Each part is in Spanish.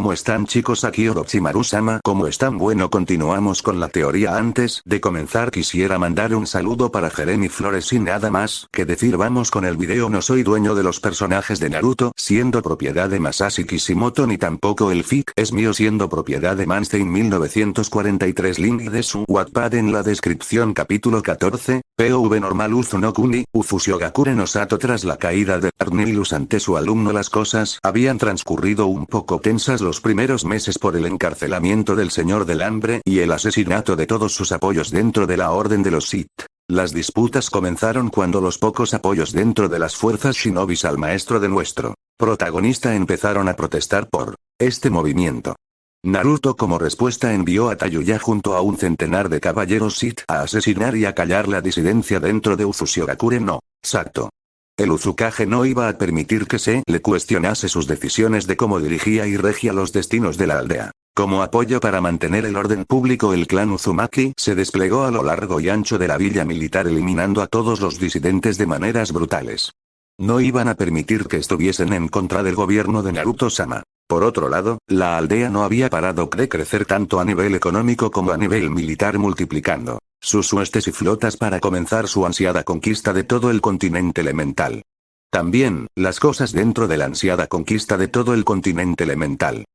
¿Cómo están chicos? Aquí Orochimaru-sama. ¿Cómo están? Bueno, continuamos con la teoría. Antes de comenzar quisiera mandar un saludo para Jeremy Flores. Sin nada más que decir, vamos con el video. No soy dueño de los personajes de Naruto, siendo propiedad de Masashi Kishimoto, ni tampoco el fic es mío, siendo propiedad de Manstein 1943. Link de su Wattpad en la descripción. Capítulo 14, POV normal. Uzu no Kuni, Ufushigakure no Sato. Tras la caída de Arnilus ante su alumno, las cosas habían transcurrido un poco tensas los primeros meses por el encarcelamiento del Señor del Hambre y el asesinato de todos sus apoyos dentro de la Orden de los Sith. Las disputas comenzaron cuando los pocos apoyos dentro de las fuerzas shinobis al maestro de nuestro protagonista empezaron a protestar por este movimiento. Naruto como respuesta envió a Tayuya junto a un centenar de caballeros Sith a asesinar y acallar la disidencia dentro de Ufushigakure no Sato. El Uzukage no iba a permitir que se le cuestionase sus decisiones de cómo dirigía y regía los destinos de la aldea. Como apoyo para mantener el orden público, el clan Uzumaki se desplegó a lo largo y ancho de la villa militar, eliminando a todos los disidentes de maneras brutales. No iban a permitir que estuviesen en contra del gobierno de Naruto-sama. Por otro lado, la aldea no había parado de crecer tanto a nivel económico como a nivel militar, multiplicando sus huestes y flotas para comenzar su ansiada conquista de todo el continente elemental. También, las cosas dentro de la ansiada conquista de todo el continente elemental.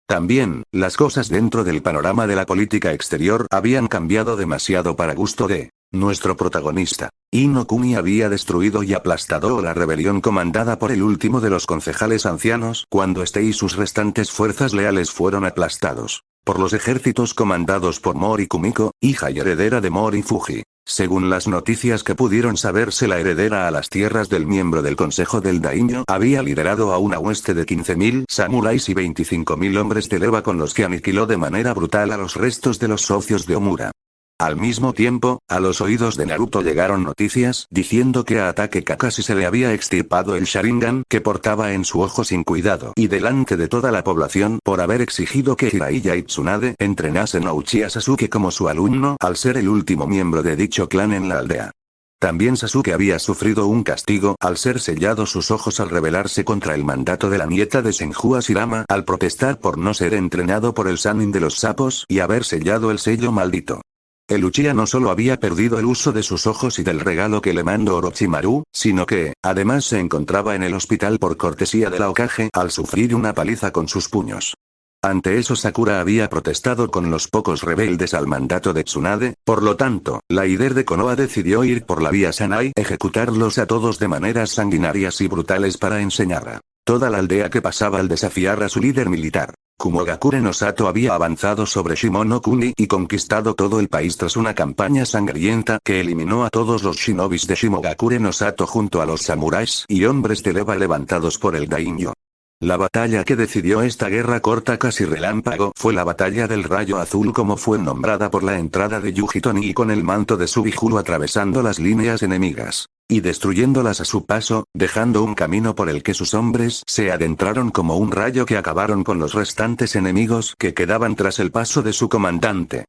También, las cosas dentro del panorama de la política exterior habían cambiado demasiado para gusto de nuestro protagonista. Ino Kuni había destruido y aplastado la rebelión comandada por el último de los concejales ancianos cuando este y sus restantes fuerzas leales fueron aplastados por los ejércitos comandados por Mori Kumiko, hija y heredera de Mori Fuji. Según las noticias que pudieron saberse, la heredera a las tierras del miembro del Consejo del Daimyo había liderado a una hueste de 15.000 samuráis y 25.000 hombres de leva, con los que aniquiló de manera brutal a los restos de los socios de Omura. Al mismo tiempo, a los oídos de Naruto llegaron noticias diciendo que a Ataque Kakashi se le había extirpado el Sharingan que portaba en su ojo sin cuidado y delante de toda la población por haber exigido que Jiraiya y Tsunade entrenasen a Uchiha Sasuke como su alumno al ser el último miembro de dicho clan en la aldea. También Sasuke había sufrido un castigo al ser sellados sus ojos al rebelarse contra el mandato de la nieta de Senju Hashirama al protestar por no ser entrenado por el Sannin de los sapos y haber sellado el sello maldito. El Uchiha no solo había perdido el uso de sus ojos y del regalo que le mandó Orochimaru, sino que, además, se encontraba en el hospital por cortesía de la Hokage al sufrir una paliza con sus puños. Ante eso, Sakura había protestado con los pocos rebeldes al mandato de Tsunade, por lo tanto, la líder de Konoha decidió ir por la vía sana y ejecutarlos a todos de maneras sanguinarias y brutales para enseñar a toda la aldea que pasaba al desafiar a su líder militar. Kumogakure no Sato había avanzado sobre Shimono-kuni y conquistado todo el país tras una campaña sangrienta que eliminó a todos los shinobis de Shimogakure no Sato junto a los samuráis y hombres de leva levantados por el daimyo. La batalla que decidió esta guerra corta casi relámpago fue la batalla del Rayo Azul, como fue nombrada por la entrada de Yuji Toni con el manto de Subihuru atravesando las líneas enemigas y destruyéndolas a su paso, dejando un camino por el que sus hombres se adentraron como un rayo que acabaron con los restantes enemigos que quedaban tras el paso de su comandante.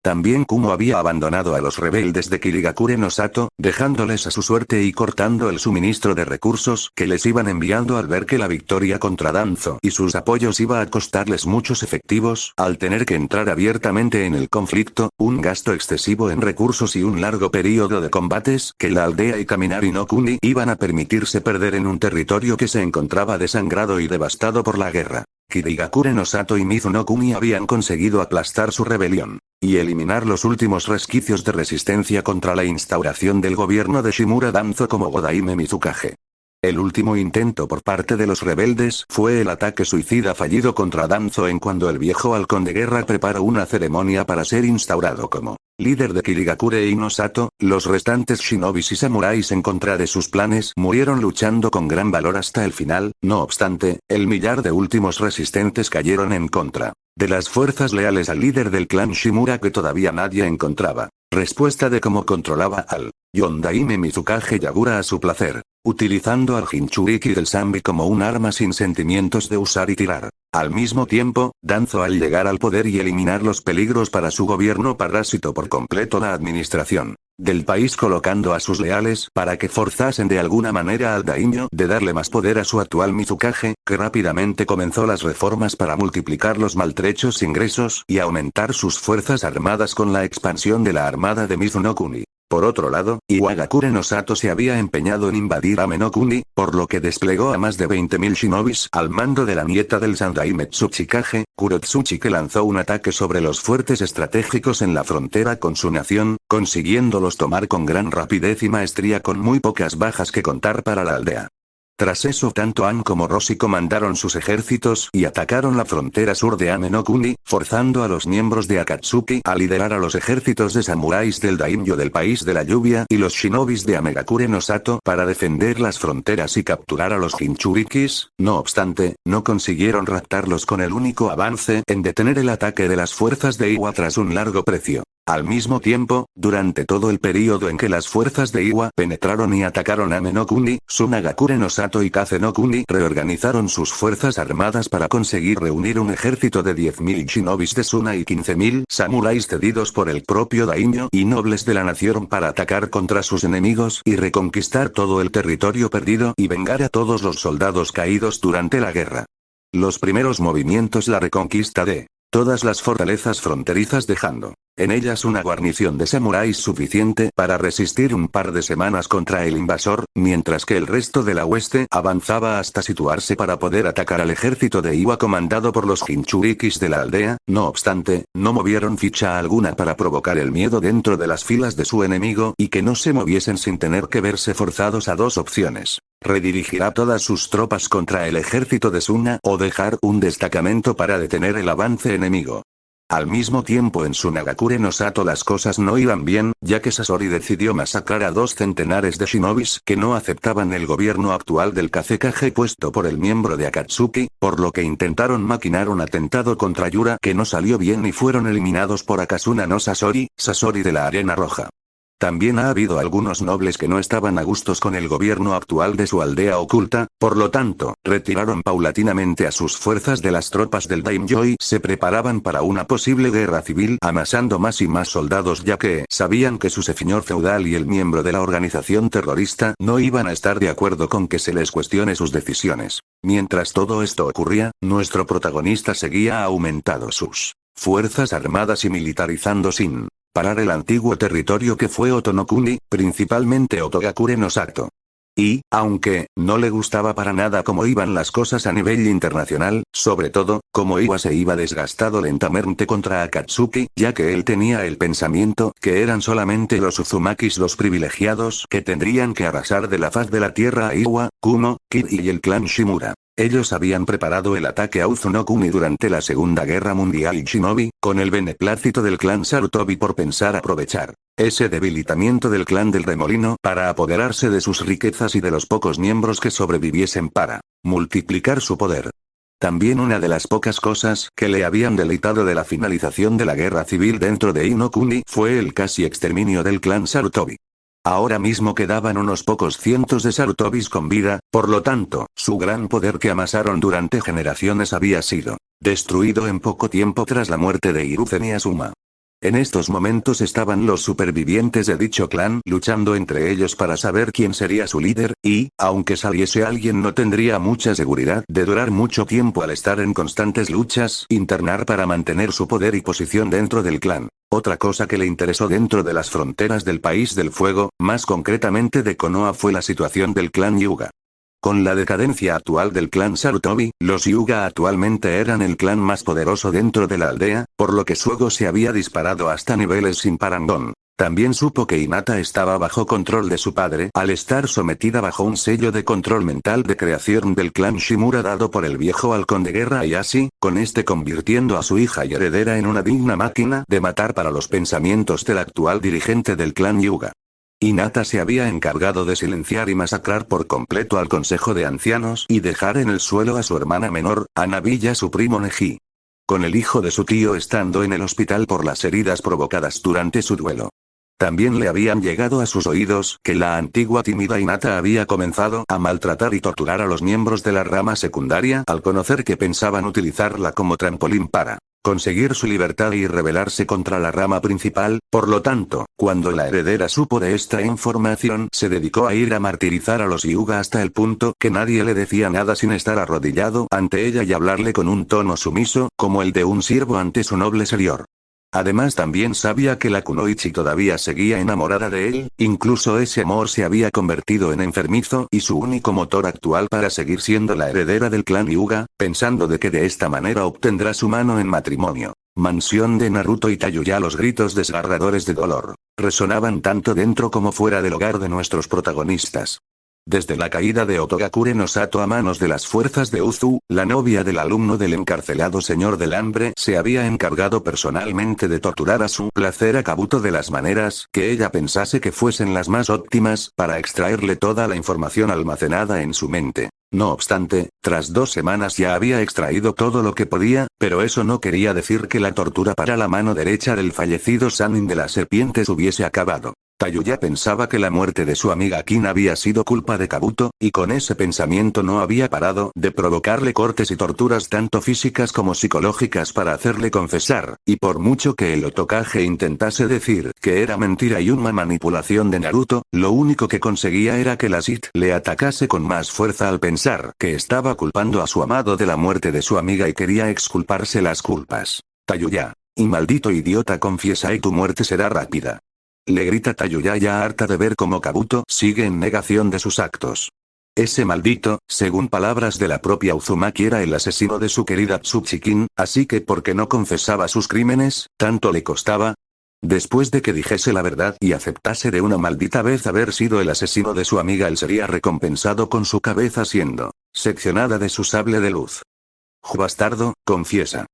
También Kumo había abandonado a los rebeldes de Kirigakure no Sato, dejándoles a su suerte y cortando el suministro de recursos que les iban enviando al ver que la victoria contra Danzo y sus apoyos iba a costarles muchos efectivos, al tener que entrar abiertamente en el conflicto, un gasto excesivo en recursos y un largo periodo de combates que la aldea y Kaminari no Kuni iban a permitirse perder en un territorio que se encontraba desangrado y devastado por la guerra. Kirigakure no Sato y Mizuno Kuni habían conseguido aplastar su rebelión y eliminar los últimos resquicios de resistencia contra la instauración del gobierno de Shimura Danzo como Godaime Mizukage. El último intento por parte de los rebeldes fue el ataque suicida fallido contra Danzo en cuando el viejo halcón de guerra preparó una ceremonia para ser instaurado como líder de Kirigakure no Sato. Los restantes shinobis y samuráis en contra de sus planes murieron luchando con gran valor hasta el final. No obstante, el millar de últimos resistentes cayeron en contra de las fuerzas leales al líder del clan Shimura que todavía nadie encontraba respuesta de cómo controlaba al Yondaime Mizukage Yagura a su placer, utilizando al Jinchuriki del Sanbi como un arma sin sentimientos de usar y tirar. Al mismo tiempo, Danzo al llegar al poder y eliminar los peligros para su gobierno parásito por completo la administración del país, colocando a sus leales para que forzasen de alguna manera al daimyo de darle más poder a su actual Mizukage, que rápidamente comenzó las reformas para multiplicar los maltrechos ingresos y aumentar sus fuerzas armadas con la expansión de la armada de Mizunokuni. Por otro lado, Iwagakure no Sato se había empeñado en invadir Ame-no-kuni, por lo que desplegó a más de 20.000 shinobis al mando de la nieta del Sandaimetsu Chikage, Kurotsuchi, que lanzó un ataque sobre los fuertes estratégicos en la frontera con su nación, consiguiéndolos tomar con gran rapidez y maestría con muy pocas bajas que contar para la aldea. Tras eso, tanto An como Roshi comandaron sus ejércitos y atacaron la frontera sur de Ame-no-kuni, forzando a los miembros de Akatsuki a liderar a los ejércitos de samuráis del daimyo del país de la lluvia y los shinobis de Amegakure no Sato para defender las fronteras y capturar a los Jinchurikis. No obstante, no consiguieron raptarlos, con el único avance en detener el ataque de las fuerzas de Iwa tras un largo precio. Al mismo tiempo, durante todo el período en que las fuerzas de Iwa penetraron y atacaron a Ame-no-kuni, Tsunagakure no Sato y Kaze-no-kuni reorganizaron sus fuerzas armadas para conseguir reunir un ejército de 10.000 shinobis de Suna y 15.000 samuráis cedidos por el propio daimyo y nobles de la nación para atacar contra sus enemigos y reconquistar todo el territorio perdido y vengar a todos los soldados caídos durante la guerra. Los primeros movimientos: la reconquista de todas las fortalezas fronterizas, dejando en ellas una guarnición de samuráis suficiente para resistir un par de semanas contra el invasor, mientras que el resto de la hueste avanzaba hasta situarse para poder atacar al ejército de Iwa comandado por los Jinchurikis de la aldea. No obstante, no movieron ficha alguna para provocar el miedo dentro de las filas de su enemigo y que no se moviesen sin tener que verse forzados a dos opciones: redirigir a todas sus tropas contra el ejército de Suna o dejar un destacamento para detener el avance enemigo. Al mismo tiempo, en Tsunagakure no Sato las cosas no iban bien, ya que Sasori decidió masacrar a 2 centenares de shinobis que no aceptaban el gobierno actual del Kazekage puesto por el miembro de Akatsuki, por lo que intentaron maquinar un atentado contra Yura que no salió bien y fueron eliminados por Akasuna no Sasori, Sasori de la Arena Roja. También ha habido algunos nobles que no estaban a gustos con el gobierno actual de su aldea oculta, por lo tanto, retiraron paulatinamente a sus fuerzas de las tropas del daimyo y se preparaban para una posible guerra civil, amasando más y más soldados, ya que sabían que su señor feudal y el miembro de la organización terrorista no iban a estar de acuerdo con que se les cuestione sus decisiones. Mientras todo esto ocurría, nuestro protagonista seguía aumentando sus fuerzas armadas y militarizando sin parar el antiguo territorio que fue Otonokuni, principalmente Otogakure no Sato. Y, aunque no le gustaba para nada cómo iban las cosas a nivel internacional, sobre todo, cómo Iwa se iba desgastado lentamente contra Akatsuki, ya que él tenía el pensamiento que eran solamente los Uzumakis los privilegiados que tendrían que arrasar de la faz de la tierra a Iwa, Kumo, Kid y el clan Shimura. Ellos habían preparado el ataque a Uzunokuni durante la Segunda Guerra Mundial y Shinobi, con el beneplácito del clan Sarutobi por pensar aprovechar ese debilitamiento del clan del Remolino para apoderarse de sus riquezas y de los pocos miembros que sobreviviesen para multiplicar su poder. También una de las pocas cosas que le habían deleitado de la finalización de la guerra civil dentro de Inokuni fue el casi exterminio del clan Sarutobi. Ahora mismo quedaban unos pocos cientos de Sarutobis con vida, por lo tanto, su gran poder que amasaron durante generaciones había sido destruido en poco tiempo tras la muerte de Hiruzen y Asuma. En estos momentos estaban los supervivientes de dicho clan luchando entre ellos para saber quién sería su líder, y, aunque saliese alguien, no tendría mucha seguridad de durar mucho tiempo al estar en constantes luchas internas para mantener su poder y posición dentro del clan. Otra cosa que le interesó dentro de las fronteras del País del Fuego, más concretamente de Konoha, fue la situación del clan Hyuga. Con la decadencia actual del clan Sarutobi, los Hyuga actualmente eran el clan más poderoso dentro de la aldea, por lo que su ego se había disparado hasta niveles sin parangón. También supo que Hinata estaba bajo control de su padre al estar sometida bajo un sello de control mental de creación del clan Shimura dado por el viejo halcón de guerra Ieyasu, con este convirtiendo a su hija y heredera en una digna máquina de matar para los pensamientos del actual dirigente del clan Hyuga. Hinata se había encargado de silenciar y masacrar por completo al consejo de ancianos y dejar en el suelo a su hermana menor, Hanabi, y a su primo Neji. Con el hijo de su tío estando en el hospital por las heridas provocadas durante su duelo. También le habían llegado a sus oídos que la antigua tímida Hinata había comenzado a maltratar y torturar a los miembros de la rama secundaria al conocer que pensaban utilizarla como trampolín para conseguir su libertad y rebelarse contra la rama principal. Por lo tanto, cuando la heredera supo de esta información, se dedicó a ir a martirizar a los Hyuga hasta el punto que nadie le decía nada sin estar arrodillado ante ella y hablarle con un tono sumiso, como el de un siervo ante su noble señor. Además también sabía que la Kunoichi todavía seguía enamorada de él, incluso ese amor se había convertido en enfermizo y su único motor actual para seguir siendo la heredera del clan Hyuga, pensando de que de esta manera obtendrá su mano en matrimonio. Mansión de Naruto y Tayuya. Los gritos desgarradores de dolor resonaban tanto dentro como fuera del hogar de nuestros protagonistas. Desde la caída de Otogakure no Sato a manos de las fuerzas de Uzu, la novia del alumno del encarcelado señor del hambre se había encargado personalmente de torturar a su placer a Kabuto de las maneras que ella pensase que fuesen las más óptimas para extraerle toda la información almacenada en su mente. No obstante, tras 2 semanas ya había extraído todo lo que podía, pero eso no quería decir que la tortura para la mano derecha del fallecido Sannin de las serpientes hubiese acabado. Tayuya pensaba que la muerte de su amiga Kin había sido culpa de Kabuto, y con ese pensamiento no había parado de provocarle cortes y torturas tanto físicas como psicológicas para hacerle confesar, y por mucho que el Otokage intentase decir que era mentira y una manipulación de Naruto, lo único que conseguía era que la Sith le atacase con más fuerza al pensar que estaba culpando a su amado de la muerte de su amiga y quería exculparse las culpas. Tayuya, y maldito idiota, confiesa y tu muerte será rápida. Le grita Tayuya ya harta de ver cómo Kabuto sigue en negación de sus actos. Ese maldito, según palabras de la propia Uzumaki, era el asesino de su querida Tsuchikin, así que porque no confesaba sus crímenes, tanto le costaba. Después de que dijese la verdad y aceptase de una maldita vez haber sido el asesino de su amiga, él sería recompensado con su cabeza siendo seccionada de su sable de luz. «Bastardo, confiesa»,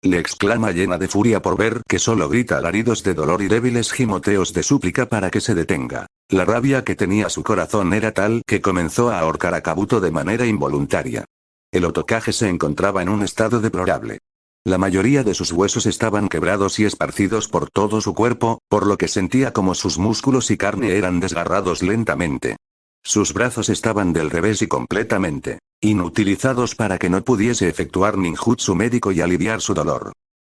le exclama llena de furia por ver que solo grita alaridos de dolor y débiles gimoteos de súplica para que se detenga. La rabia que tenía su corazón era tal que comenzó a ahorcar a Kabuto de manera involuntaria. El Otokage se encontraba en un estado deplorable. La mayoría de sus huesos estaban quebrados y esparcidos por todo su cuerpo, por lo que sentía como sus músculos y carne eran desgarrados lentamente. Sus brazos estaban del revés y completamente inutilizados para que no pudiese efectuar ninjutsu médico y aliviar su dolor.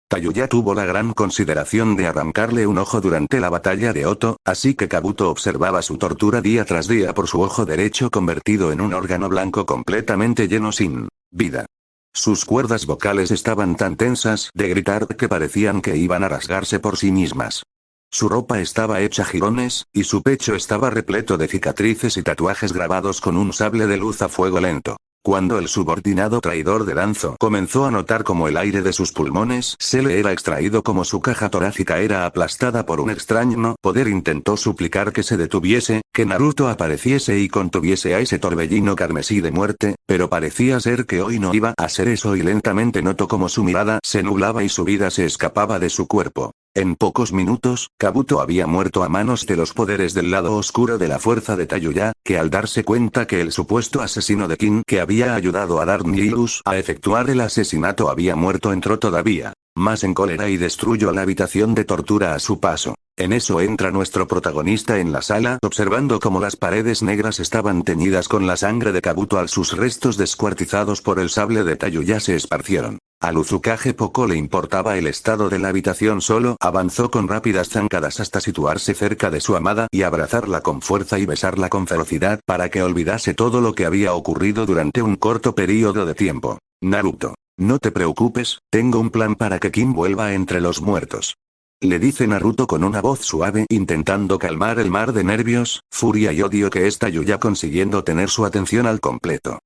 Tayuya tuvo la gran consideración de arrancarle un ojo durante la batalla de Oto, así que Kabuto observaba su tortura día tras día por su ojo derecho convertido en un órgano blanco completamente lleno sin vida. Sus cuerdas vocales estaban tan tensas de gritar que parecían que iban a rasgarse por sí mismas. Su ropa estaba hecha jirones, y su pecho estaba repleto de cicatrices y tatuajes grabados con un sable de luz a fuego lento. Cuando el subordinado traidor de Danzo comenzó a notar cómo el aire de sus pulmones se le era extraído, como su caja torácica era aplastada por un extraño poder, intentó suplicar que se detuviese, que Naruto apareciese y contuviese a ese torbellino carmesí de muerte, pero parecía ser que hoy no iba a ser eso, y lentamente notó cómo su mirada se nublaba y su vida se escapaba de su cuerpo. En pocos minutos, Kabuto había muerto a manos de los poderes del lado oscuro de la fuerza de Tayuya, que al darse cuenta que el supuesto asesino de Kin que había ayudado a Dark Nihilus a efectuar el asesinato había muerto, entró todavía más en cólera y destruyó la habitación de tortura a su paso. En eso entra nuestro protagonista en la sala, observando cómo las paredes negras estaban teñidas con la sangre de Kabuto al sus restos descuartizados por el sable de Tayuya se esparcieron. Al Uzukage poco le importaba el estado de la habitación, solo avanzó con rápidas zancadas hasta situarse cerca de su amada y abrazarla con fuerza y besarla con ferocidad para que olvidase todo lo que había ocurrido durante un corto período de tiempo. Naruto, no te preocupes, tengo un plan para que Kin vuelva entre los muertos, le dice Naruto con una voz suave, intentando calmar el mar de nervios, furia y odio que está Yuya consiguiendo tener su atención al completo.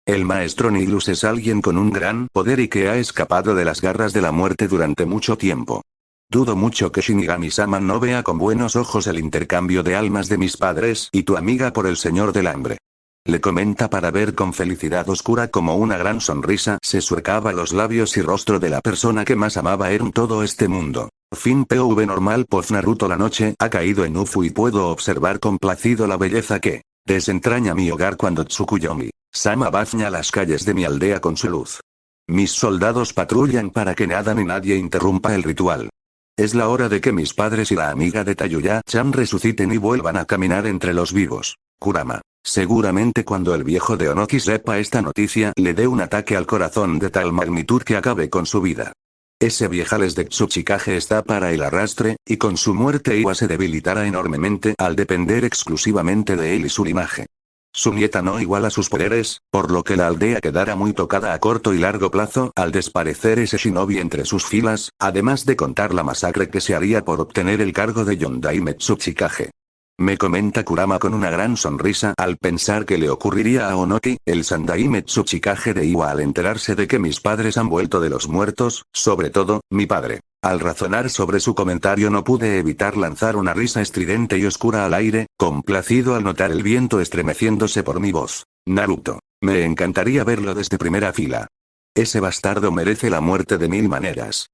El maestro Nihilus es alguien con un gran poder y que ha escapado de las garras de la muerte durante mucho tiempo. Dudo mucho que Shinigami-sama no vea con buenos ojos el intercambio de almas de mis padres y tu amiga por el señor del hambre. Le comenta para ver con felicidad oscura como una gran sonrisa se surcaba los labios y rostro de la persona que más amaba en todo este mundo. Fin POV normal. Post Naruto. La noche ha caído en Ufu y puedo observar complacido la belleza que desentraña mi hogar cuando Tsukuyomi Sama baña las calles de mi aldea con su luz. Mis soldados patrullan para que nada ni nadie interrumpa el ritual. Es la hora de que mis padres y la amiga de Tayuya-chan resuciten y vuelvan a caminar entre los vivos. Kurama. Seguramente cuando el viejo de Onoki sepa esta noticia le dé un ataque al corazón de tal magnitud que acabe con su vida. Ese viejales de Tsuchikage está para el arrastre, y con su muerte Iwa se debilitará enormemente al depender exclusivamente de él y su linaje. Su nieta no iguala sus poderes, por lo que la aldea quedará muy tocada a corto y largo plazo al desaparecer ese shinobi entre sus filas, además de contar la masacre que se haría por obtener el cargo de Yondaime Tsuchikage. Me comenta Kurama con una gran sonrisa al pensar que le ocurriría a Onoki, el Sandaime Tsuchikage de Iwa al enterarse de que mis padres han vuelto de los muertos, sobre todo, mi padre. Al razonar sobre su comentario no pude evitar lanzar una risa estridente y oscura al aire, complacido al notar el viento estremeciéndose por mi voz. Naruto. Me encantaría verlo desde primera fila. Ese bastardo merece la muerte de mil maneras.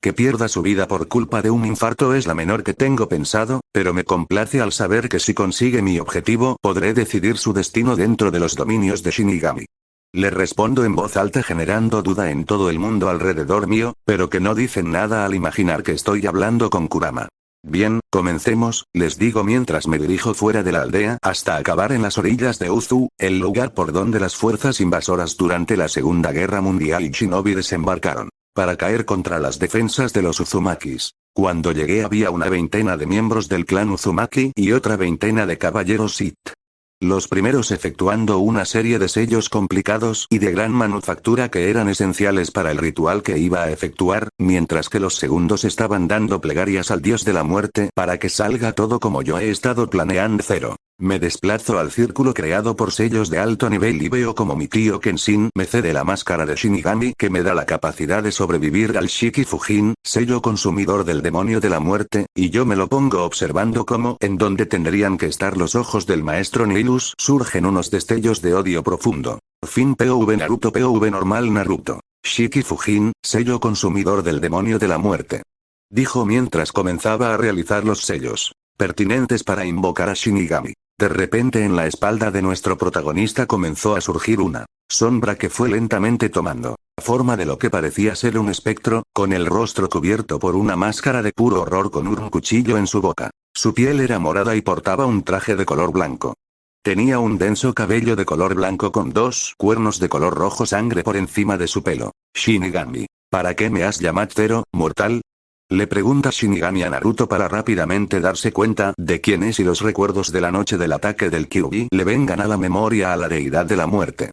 Que pierda su vida por culpa de un infarto es la menor que tengo pensado, pero me complace al saber que si consigue mi objetivo podré decidir su destino dentro de los dominios de Shinigami. Le respondo en voz alta generando duda en todo el mundo alrededor mío, pero que no dicen nada al imaginar que estoy hablando con Kurama. Bien, comencemos, les digo mientras me dirijo fuera de la aldea hasta acabar en las orillas de Uzu, el lugar por donde las fuerzas invasoras durante la Segunda Guerra Mundial y Shinobi desembarcaron para caer contra las defensas de los Uzumakis. Cuando llegué había una veintena de miembros del clan Uzumaki y otra veintena de caballeros Sith. Los primeros efectuando una serie de sellos complicados y de gran manufactura que eran esenciales para el ritual que iba a efectuar, mientras que los segundos estaban dando plegarias al dios de la muerte para que salga todo como yo he estado planeando. Me desplazo al círculo creado por sellos de alto nivel y veo como mi tío Kenshin me cede la máscara de Shinigami que me da la capacidad de sobrevivir al Shiki Fujin, sello consumidor del demonio de la muerte, y yo me lo pongo observando cómo en donde tendrían que estar los ojos del maestro Nilus surgen unos destellos de odio profundo. Fin POV Naruto POV normal Naruto. Shiki Fujin, sello consumidor del demonio de la muerte. Dijo mientras comenzaba a realizar los sellos pertinentes para invocar a Shinigami. De repente en la espalda de nuestro protagonista comenzó a surgir una sombra que fue lentamente tomando forma de lo que parecía ser un espectro, con el rostro cubierto por una máscara de puro horror con un cuchillo en su boca. Su piel era morada y portaba un traje de color blanco. Tenía un denso cabello de color blanco con dos cuernos de color rojo sangre por encima de su pelo. Shinigami, ¿para qué me has llamado, mortal? Le pregunta Shinigami a Naruto para rápidamente darse cuenta de quién es y los recuerdos de la noche del ataque del Kyuubi le vengan a la memoria a la deidad de la muerte.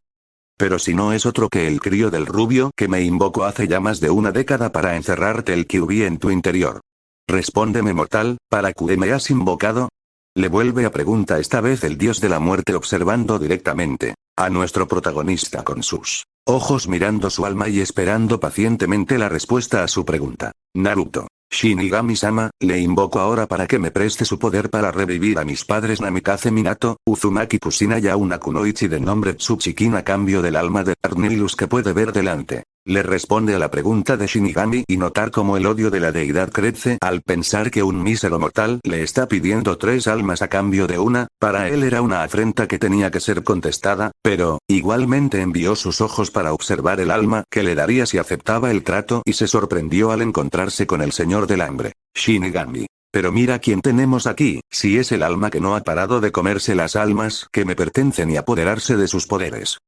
Pero si no es otro que el crío del rubio que me invocó hace ya más de una década para encerrarte el Kyuubi en tu interior. Respóndeme mortal, ¿para qué me has invocado? Le vuelve a pregunta esta vez el dios de la muerte observando directamente a nuestro protagonista con sus ojos mirando su alma y esperando pacientemente la respuesta a su pregunta. Naruto. Shinigami-sama, le invoco ahora para que me preste su poder para revivir a mis padres Namikaze Minato, Uzumaki Kushina una Kunoichi de nombre Tsuchikin a cambio del alma de Arnilus que puede ver delante. Le responde a la pregunta de Shinigami y notar cómo el odio de la deidad crece al pensar que un mísero mortal le está pidiendo 3 almas a cambio de una, para él era una afrenta que tenía que ser contestada, pero, igualmente envió sus ojos para observar el alma que le daría si aceptaba el trato y se sorprendió al encontrarse con el señor del hambre. Shinigami. Pero mira quién tenemos aquí, si es el alma que no ha parado de comerse las almas que me pertenecen y apoderarse de sus poderes.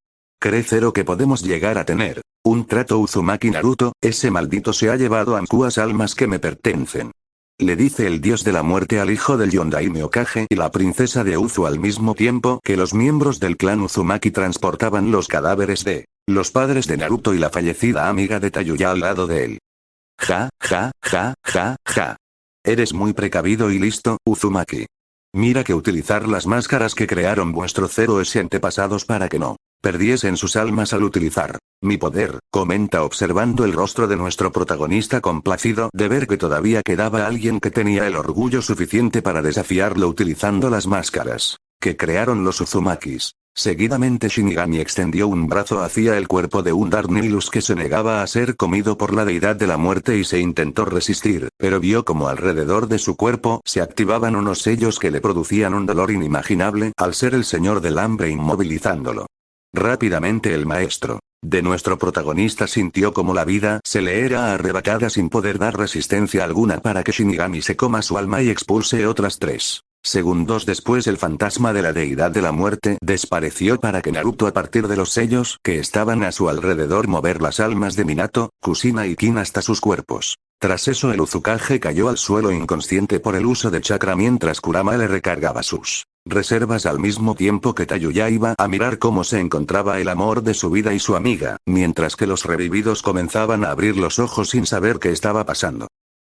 ¿Cree que podemos llegar a tener un trato Uzumaki Naruto? Ese maldito se ha llevado ambas almas que me pertenecen. Le dice el dios de la muerte al hijo del Yondaime Hokage y la princesa de Uzu al mismo tiempo que los miembros del clan Uzumaki transportaban los cadáveres de los padres de Naruto y la fallecida amiga de Tayuya al lado de él. Ja, ja, ja, ja, ja. Eres muy precavido y listo, Uzumaki. Mira que utilizar las máscaras que crearon vuestros héroes antepasados para que no perdiesen sus almas al utilizar mi poder, comenta observando el rostro de nuestro protagonista complacido de ver que todavía quedaba alguien que tenía el orgullo suficiente para desafiarlo utilizando las máscaras que crearon los Uzumakis. Seguidamente Shinigami extendió un brazo hacia el cuerpo de un Dark Nihilus que se negaba a ser comido por la deidad de la muerte y se intentó resistir, pero vio como alrededor de su cuerpo se activaban unos sellos que le producían un dolor inimaginable al ser el señor del hambre inmovilizándolo. Rápidamente el maestro de nuestro protagonista sintió como la vida se le era arrebatada sin poder dar resistencia alguna para que Shinigami se coma su alma y expulse otras 3 Segundos después el fantasma de la deidad de la muerte desapareció para que Naruto a partir de los sellos que estaban a su alrededor mover las almas de Minato, Kushina y Kin hasta sus cuerpos. Tras eso el Uzukage cayó al suelo inconsciente por el uso de chakra mientras Kurama le recargaba sus reservas al mismo tiempo que Tayuya iba a mirar cómo se encontraba el amor de su vida y su amiga, mientras que los revividos comenzaban a abrir los ojos sin saber qué estaba pasando.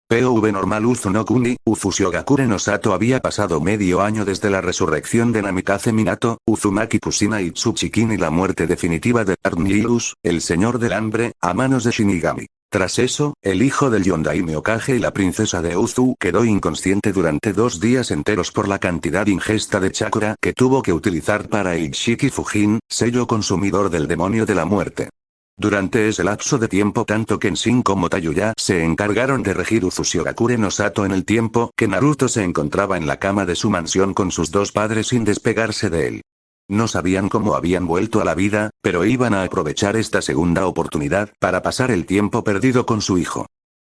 POV normal Uzu no Kuni, Ufushigakure no Sato había pasado medio año desde la resurrección de Namikaze Minato, Uzumaki Kushina y Tsuchikin y la muerte definitiva de Dark Nihilus, el señor del hambre, a manos de Shinigami. Tras eso, el hijo del Yondaime Hokage y la princesa de Uzu quedó inconsciente durante 2 días enteros por la cantidad ingesta de chakra que tuvo que utilizar para el Shiki Fujin, sello consumidor del demonio de la muerte. Durante ese lapso de tiempo tanto Kenshin como Tayuya se encargaron de regir Uzushigakure no Sato en el tiempo que Naruto se encontraba en la cama de su mansión con sus 2 padres sin despegarse de él. No sabían cómo habían vuelto a la vida, pero iban a aprovechar esta segunda oportunidad para pasar el tiempo perdido con su hijo.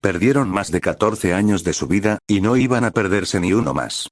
Perdieron más de 14 años de su vida, y no iban a perderse ni uno más.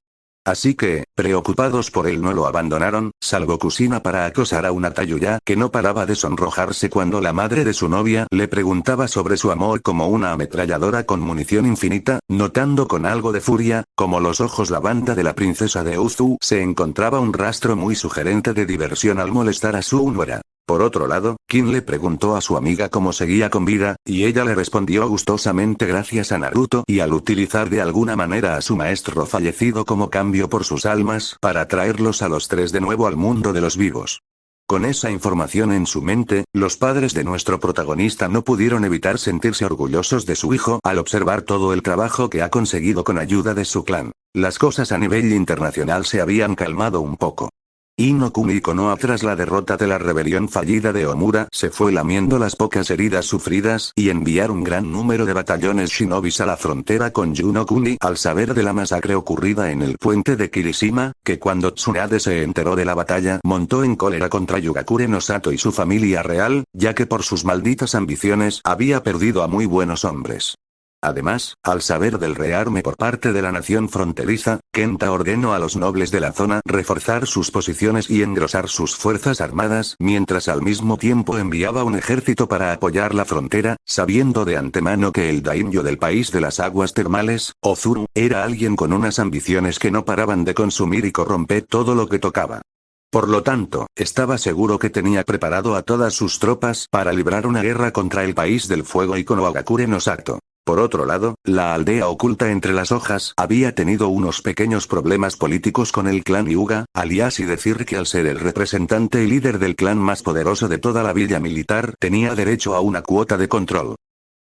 Así que, preocupados por él no lo abandonaron, salvo Kushina para acosar a una Tayuya que no paraba de sonrojarse cuando la madre de su novia le preguntaba sobre su amor como una ametralladora con munición infinita, notando con algo de furia, como los ojos lavanda de la princesa de Uzu se encontraba un rastro muy sugerente de diversión al molestar a su nuera. Por otro lado, Kin le preguntó a su amiga cómo seguía con vida, y ella le respondió gustosamente gracias a Naruto y al utilizar de alguna manera a su maestro fallecido como cambio por sus almas para traerlos a los 3 de nuevo al mundo de los vivos. Con esa información en su mente, los padres de nuestro protagonista no pudieron evitar sentirse orgullosos de su hijo al observar todo el trabajo que ha conseguido con ayuda de su clan. Las cosas a nivel internacional se habían calmado un poco. Ino Kuni Konoha tras la derrota de la rebelión fallida de Omura se fue lamiendo las pocas heridas sufridas y enviar un gran número de batallones shinobis a la frontera con Yuno Kuni al saber de la masacre ocurrida en el puente de Kirishima, que cuando Tsunade se enteró de la batalla montó en cólera contra Yugakure no Sato y su familia real, ya que por sus malditas ambiciones había perdido a muy buenos hombres. Además, al saber del rearme por parte de la nación fronteriza, Kenta ordenó a los nobles de la zona reforzar sus posiciones y engrosar sus fuerzas armadas, mientras al mismo tiempo enviaba un ejército para apoyar la frontera, sabiendo de antemano que el daimyo del país de las aguas termales, Ozuru, era alguien con unas ambiciones que no paraban de consumir y corromper todo lo que tocaba. Por lo tanto, estaba seguro que tenía preparado a todas sus tropas para librar una guerra contra el país del fuego y Konohagakure no Sato. Por otro lado, la aldea oculta entre las hojas había tenido unos pequeños problemas políticos con el clan Hyuga, alias y decir que al ser el representante y líder del clan más poderoso de toda la villa militar tenía derecho a una cuota de control.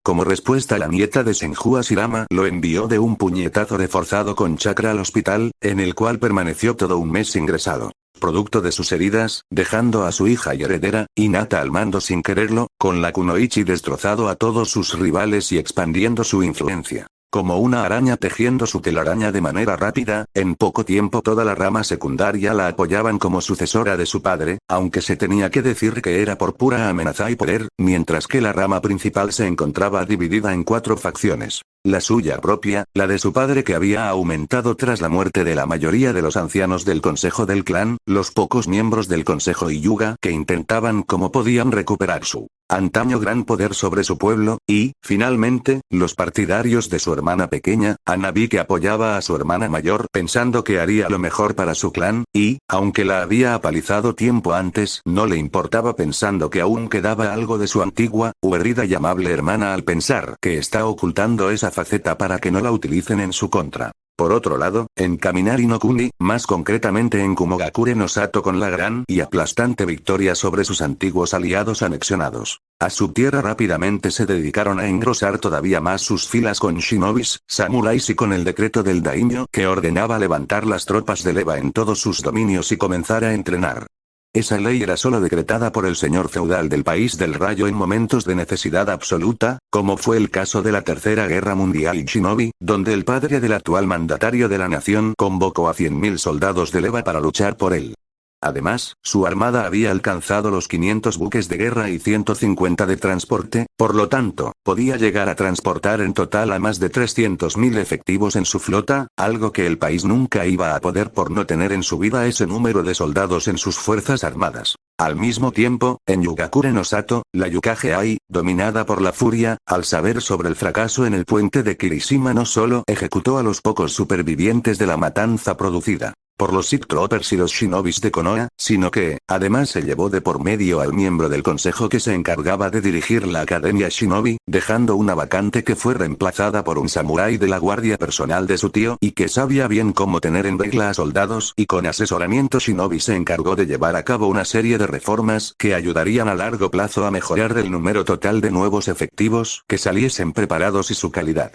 Como respuesta la nieta de Senju Hashirama lo envió de un puñetazo reforzado con chakra al hospital, en el cual permaneció todo un mes ingresado. Producto de sus heridas, dejando a su hija y heredera, Hinata al mando sin quererlo, con la Kunoichi destrozado a todos sus rivales y expandiendo su influencia. Como una araña tejiendo su telaraña de manera rápida, en poco tiempo toda la rama secundaria la apoyaban como sucesora de su padre, aunque se tenía que decir que era por pura amenaza y poder, mientras que la rama principal se encontraba dividida en 4 facciones. La suya propia, la de su padre que había aumentado tras la muerte de la mayoría de los ancianos del consejo del clan, los pocos miembros del consejo Hyuga que intentaban como podían recuperar su antaño gran poder sobre su pueblo, y, finalmente, los partidarios de su hermana pequeña, Hanabi que apoyaba a su hermana mayor pensando que haría lo mejor para su clan, y, aunque la había apalizado tiempo antes, no le importaba pensando que aún quedaba algo de su antigua, herida y amable hermana al pensar que está ocultando esa faceta para que no la utilicen en su contra. Por otro lado, en Kaminari no Kuni, más concretamente en Kumogakure no Sato con la gran y aplastante victoria sobre sus antiguos aliados anexionados. A su tierra rápidamente se dedicaron a engrosar todavía más sus filas con shinobis, samuráis y con el decreto del daimyo que ordenaba levantar las tropas de leva en todos sus dominios y comenzar a entrenar. Esa ley era solo decretada por el señor feudal del país del rayo en momentos de necesidad absoluta, como fue el caso de la Tercera Guerra Mundial y Shinobi, donde el padre del actual mandatario de la nación convocó a 100.000 soldados de leva para luchar por él. Además, su armada había alcanzado los 500 buques de guerra y 150 de transporte, por lo tanto, podía llegar a transportar en total a más de 300.000 efectivos en su flota, algo que el país nunca iba a poder por no tener en su vida ese número de soldados en sus fuerzas armadas. Al mismo tiempo, en Yugakure no Sato, la Yukage-ai, dominada por la furia, al saber sobre el fracaso en el puente de Kirishima no solo ejecutó a los pocos supervivientes de la matanza producida por los Sick Troopers y los Shinobis de Konoha, sino que, además se llevó de por medio al miembro del consejo que se encargaba de dirigir la Academia Shinobi, dejando una vacante que fue reemplazada por un samurái de la guardia personal de su tío y que sabía bien cómo tener en regla a soldados y con asesoramiento Shinobi se encargó de llevar a cabo una serie de reformas que ayudarían a largo plazo a mejorar el número total de nuevos efectivos que saliesen preparados y su calidad.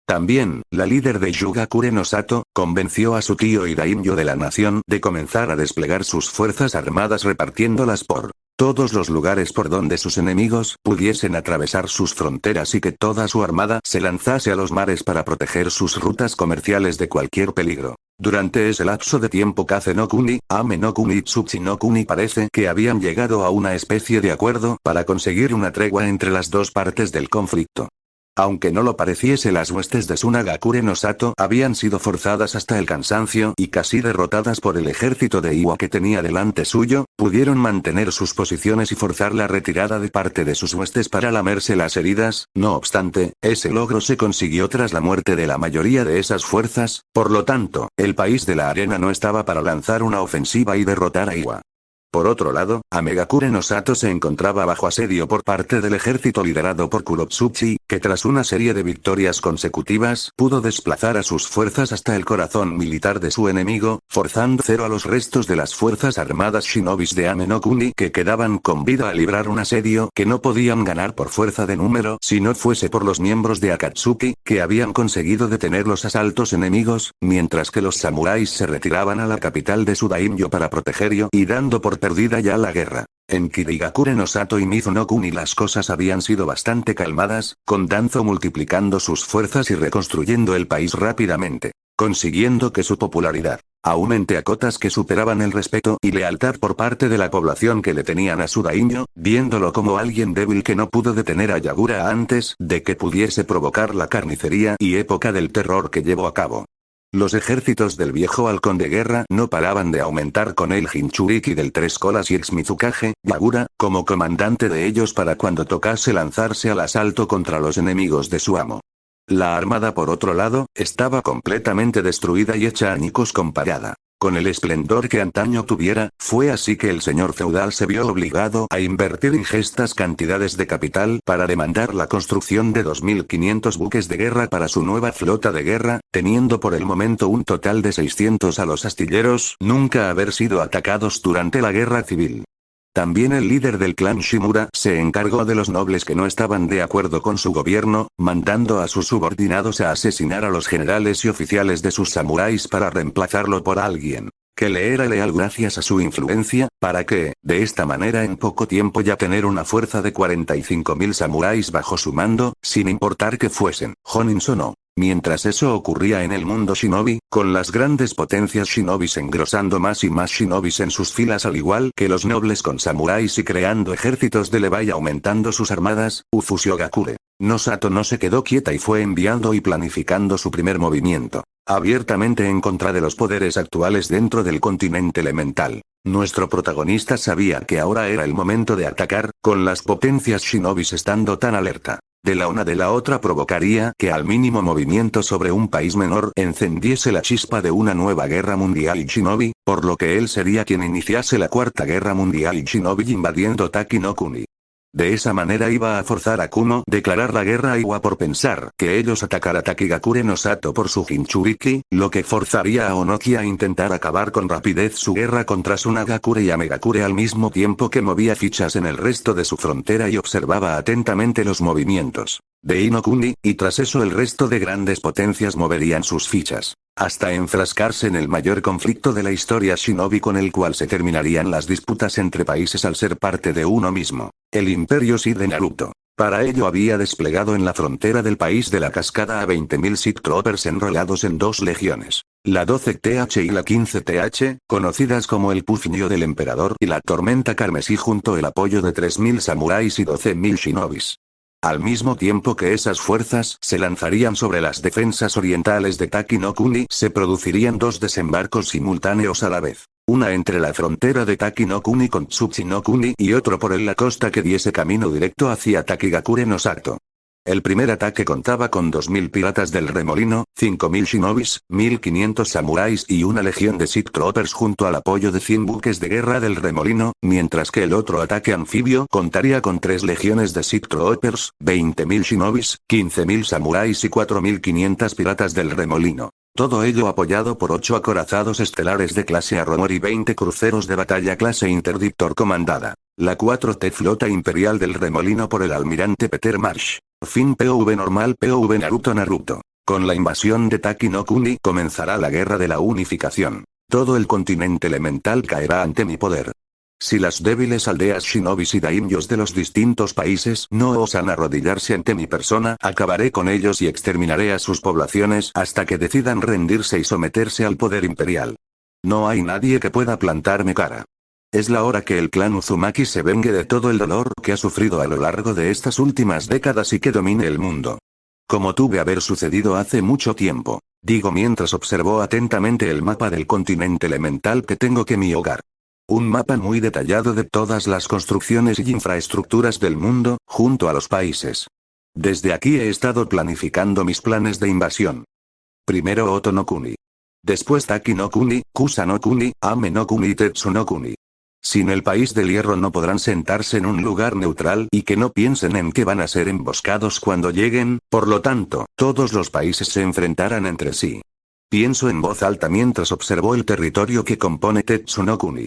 También, la líder de Yugakure no Sato, convenció a su tío y daimyo de la nación de comenzar a desplegar sus fuerzas armadas repartiéndolas por todos los lugares por donde sus enemigos pudiesen atravesar sus fronteras y que toda su armada se lanzase a los mares para proteger sus rutas comerciales de cualquier peligro. Durante ese lapso de tiempo Kaze no Kuni, Ame no Kuni y Tsuchi no Kuni parece que habían llegado a una especie de acuerdo para conseguir una tregua entre las dos partes del conflicto. Aunque no lo pareciese, las huestes de Sunagakure no Sato habían sido forzadas hasta el cansancio y casi derrotadas por el ejército de Iwa que tenía delante suyo, pudieron mantener sus posiciones y forzar la retirada de parte de sus huestes para lamerse las heridas. No obstante, ese logro se consiguió tras la muerte de la mayoría de esas fuerzas, por lo tanto, el país de la arena no estaba para lanzar una ofensiva y derrotar a Iwa. Por otro lado, Amegakure no Sato se encontraba bajo asedio por parte del ejército liderado por Kurotsuchi, que tras una serie de victorias consecutivas pudo desplazar a sus fuerzas hasta el corazón militar de su enemigo, forzando cero a los restos de las fuerzas armadas shinobis de Ame no Kuni que quedaban con vida a librar un asedio que no podían ganar por fuerza de número si no fuese por los miembros de Akatsuki, que habían conseguido detener los asaltos enemigos, mientras que los samuráis se retiraban a la capital de su daimyo para protegerlo y dando por perdida ya la guerra. En Kirigakure no Sato y Mizu no Kuni las cosas habían sido bastante calmadas, con Danzo multiplicando sus fuerzas y reconstruyendo el país rápidamente, consiguiendo que su popularidad aumente a cotas que superaban el respeto y lealtad por parte de la población que le tenían a su daimyo, viéndolo como alguien débil que no pudo detener a Yagura antes de que pudiese provocar la carnicería y época del terror que llevó a cabo. Los ejércitos del viejo halcón de guerra no paraban de aumentar con el Jinchuriki del Tres Colas y ex Mizukage, Yagura, como comandante de ellos para cuando tocase lanzarse al asalto contra los enemigos de su amo. La armada por otro lado, estaba completamente destruida y hecha añicos comparada con el esplendor que antaño tuviera, fue así que el señor feudal se vio obligado a invertir ingestas cantidades de capital para demandar la construcción de 2.500 buques de guerra para su nueva flota de guerra, teniendo por el momento un total de 600 a los astilleros nunca haber sido atacados durante la guerra civil. También el líder del clan Shimura se encargó de los nobles que no estaban de acuerdo con su gobierno, mandando a sus subordinados a asesinar a los generales y oficiales de sus samuráis para reemplazarlo por alguien que le era leal gracias a su influencia, para que, de esta manera en poco tiempo ya tener una fuerza de 45.000 samuráis bajo su mando, sin importar que fuesen Honins o no. Mientras eso ocurría en el mundo shinobi, con las grandes potencias shinobis engrosando más y más shinobis en sus filas al igual que los nobles con samuráis y creando ejércitos de leva y aumentando sus armadas, Ufushigakure no Sato no se quedó quieta y fue enviando y planificando su primer movimiento, abiertamente en contra de los poderes actuales dentro del continente elemental. Nuestro protagonista sabía que ahora era el momento de atacar, con las potencias shinobis estando tan alerta. De la una de la otra provocaría que al mínimo movimiento sobre un país menor encendiese la chispa de una nueva guerra mundial y shinobi, por lo que él sería quien iniciase la cuarta guerra mundial y shinobi invadiendo Taki no Kuni. De esa manera iba a forzar a Kuno a declarar la guerra a Iwa por pensar que ellos atacara a Takigakure no Sato por su Jinchuriki, lo que forzaría a Onoki a intentar acabar con rapidez su guerra contra Sunagakure y Amegakure al mismo tiempo que movía fichas en el resto de su frontera y observaba atentamente los movimientos de Inokuni, y tras eso el resto de grandes potencias moverían sus fichas, hasta enfrascarse en el mayor conflicto de la historia shinobi con el cual se terminarían las disputas entre países al ser parte de uno mismo, el Imperio Sith de Naruto. Para ello había desplegado en la frontera del país de la cascada a 20.000 Sith Troopers enrolados en 2 legiones La 12th y la 15th, conocidas como el puño del emperador y la tormenta carmesí junto el apoyo de 3000 samuráis y 12.000 shinobis. Al mismo tiempo que esas fuerzas se lanzarían sobre las defensas orientales de Taki no Kuni, se producirían dos desembarcos simultáneos a la vez. Una entre la frontera de Taki no Kuni con Tsuchi no Kuni y otro por la costa que diese camino directo hacia Takigakure no Sato. El primer ataque contaba con 2000 piratas del remolino, 5000 shinobis, 1500 samuráis y una legión de Sith Troopers junto al apoyo de 100 buques de guerra del remolino, mientras que el otro ataque anfibio contaría con 3 legiones de Sith Troopers, 20.000 shinobis, 15.000 samuráis y 4500 piratas del remolino. Todo ello apoyado por 8 acorazados estelares de clase Arrowmore y 20 cruceros de batalla clase Interdictor comandada. La 4T Flota Imperial del Remolino por el almirante Peter Marsh. Fin POV normal POV Naruto. Con la invasión de Taki no Kuni comenzará la guerra de la unificación. Todo el continente elemental caerá ante mi poder. Si las débiles aldeas shinobis y daimyos de los distintos países no osan arrodillarse ante mi persona, acabaré con ellos y exterminaré a sus poblaciones hasta que decidan rendirse y someterse al poder imperial. No hay nadie que pueda plantarme cara. Es la hora que el clan Uzumaki se vengue de todo el dolor que ha sufrido a lo largo de estas últimas décadas y que domine el mundo. Como tuve haber sucedido hace mucho tiempo, digo mientras observó atentamente el mapa del continente elemental que tengo que mi hogar. Un mapa muy detallado de todas las construcciones y infraestructuras del mundo, junto a los países. Desde aquí he estado planificando mis planes de invasión. Primero Oto no Kuni. Después Taki no Kuni, Kusa no Kuni, Ame no Kuni y Tetsu no Kuni. Sin el país del hierro no podrán sentarse en un lugar neutral y que no piensen en que van a ser emboscados cuando lleguen, por lo tanto, todos los países se enfrentarán entre sí. Pienso en voz alta mientras observo el territorio que compone Tetsu no Kuni.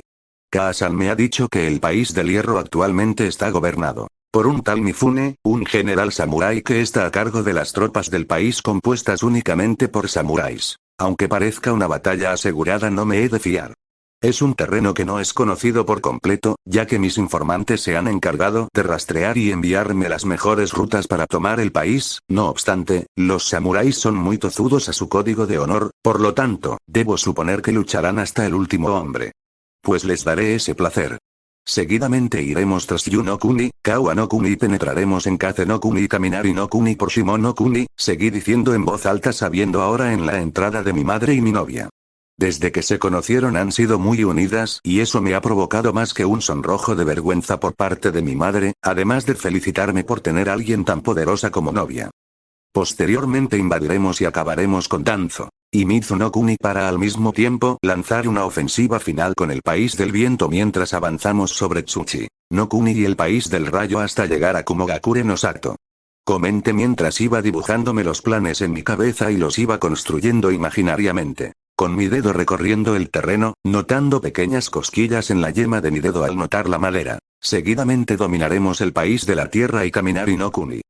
Kaa-san me ha dicho que el país del hierro actualmente está gobernado por un tal Mifune, un general samurái que está a cargo de las tropas del país compuestas únicamente por samuráis. Aunque parezca una batalla asegurada, no me he de fiar. Es un terreno que no es conocido por completo, ya que mis informantes se han encargado de rastrear y enviarme las mejores rutas para tomar el país. No obstante, los samuráis son muy tozudos a su código de honor, por lo tanto, debo suponer que lucharán hasta el último hombre. Pues les daré ese placer. Seguidamente iremos tras Yu no Kuni, Kawa no Kuni y penetraremos en Kaze no Kuni y Kaminari no Kuni por Shimo no Kuni, seguí diciendo en voz alta sabiendo ahora en la entrada de mi madre y mi novia. Desde que se conocieron han sido muy unidas y eso me ha provocado más que un sonrojo de vergüenza por parte de mi madre, además de felicitarme por tener a alguien tan poderosa como novia. Posteriormente invadiremos y acabaremos con Danzo y Mizu no Kuni para al mismo tiempo lanzar una ofensiva final con el país del viento mientras avanzamos sobre Tsuchi no Kuni y el país del rayo hasta llegar a Kumogakure no Sato. Comenté mientras iba dibujándome los planes en mi cabeza y los iba construyendo imaginariamente. Con mi dedo recorriendo el terreno, notando pequeñas cosquillas en la yema de mi dedo al notar la madera. Seguidamente dominaremos el país de la tierra y Kaminari no Kuni.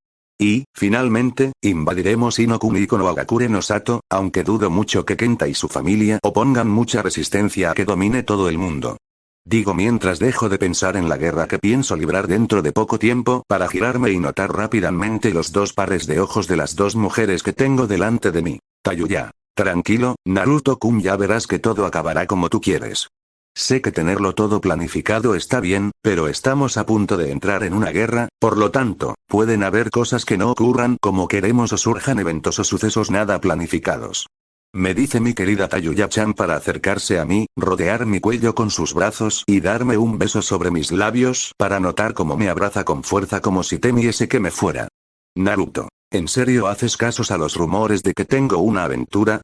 Y, finalmente, invadiremos Inokuni con Wagakure no Sato, aunque dudo mucho que Kenta y su familia opongan mucha resistencia a que domine todo el mundo. Digo mientras dejo de pensar en la guerra que pienso librar dentro de poco tiempo para girarme y notar rápidamente los dos pares de ojos de las dos mujeres que tengo delante de mí. Tayuya. Tranquilo, Naruto-kun, ya verás que todo acabará como tú quieres. Sé que tenerlo todo planificado está bien, pero estamos a punto de entrar en una guerra, por lo tanto, pueden haber cosas que no ocurran como queremos o surjan eventos o sucesos nada planificados. Me dice mi querida Tayuya-chan para acercarse a mí, rodear mi cuello con sus brazos y darme un beso sobre mis labios para notar cómo me abraza con fuerza como si temiese que me fuera. Naruto, ¿en serio haces casos a los rumores de que tengo una aventura?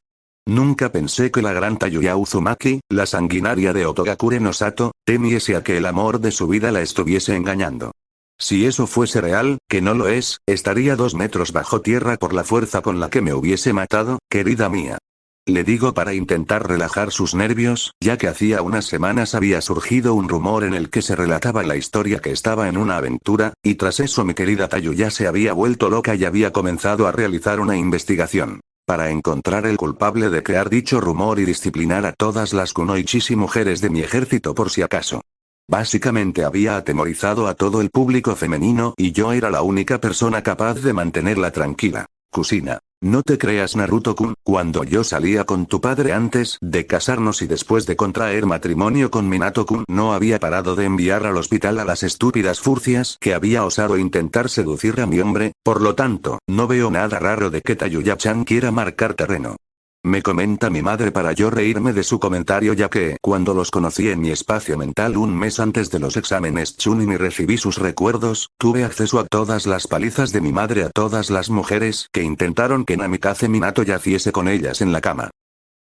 Nunca pensé que la gran Tayuya Uzumaki, la sanguinaria de Otogakure no Sato, temiese a que el amor de su vida la estuviese engañando. Si eso fuese real, que no lo es, estaría 2 metros bajo tierra por la fuerza con la que me hubiese matado, querida mía. Le digo para intentar relajar sus nervios, ya que hacía unas semanas había surgido un rumor en el que se relataba la historia que estaba en una aventura, y tras eso mi querida Tayuya se había vuelto loca y había comenzado a realizar una investigación para encontrar el culpable de crear dicho rumor y disciplinar a todas las kunoichis mujeres de mi ejército por si acaso. Básicamente había atemorizado a todo el público femenino y yo era la única persona capaz de mantenerla tranquila. Kusina. No te creas Naruto-kun, cuando yo salía con tu padre antes de casarnos y después de contraer matrimonio con Minato-kun no había parado de enviar al hospital a las estúpidas furcias que había osado intentar seducir a mi hombre, por lo tanto, no veo nada raro de que Tayuya-chan quiera marcar terreno. Me comenta mi madre para yo reírme de su comentario ya que cuando los conocí en mi espacio mental un mes antes de los exámenes Chunin y recibí sus recuerdos, tuve acceso a todas las palizas de mi madre a todas las mujeres que intentaron que Namikaze Minato yaciese con ellas en la cama.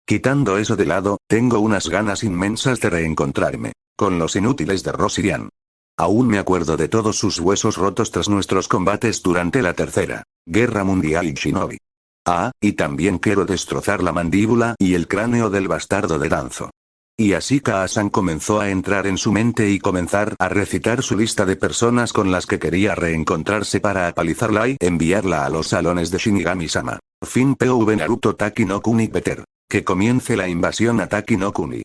Quitando eso de lado, tengo unas ganas inmensas de reencontrarme con los inútiles de Rosirian. Aún me acuerdo de todos sus huesos rotos tras nuestros combates durante la Tercera Guerra Mundial y Shinobi. Ah, y también quiero destrozar la mandíbula y el cráneo del bastardo de Danzo. Y así Kaasan comenzó a entrar en su mente y comenzar a recitar su lista de personas con las que quería reencontrarse para apalizarla y enviarla a los salones de Shinigami-sama. Fin POV Naruto Taki no Kuni Peter. Que comience la invasión a Taki no Kuni.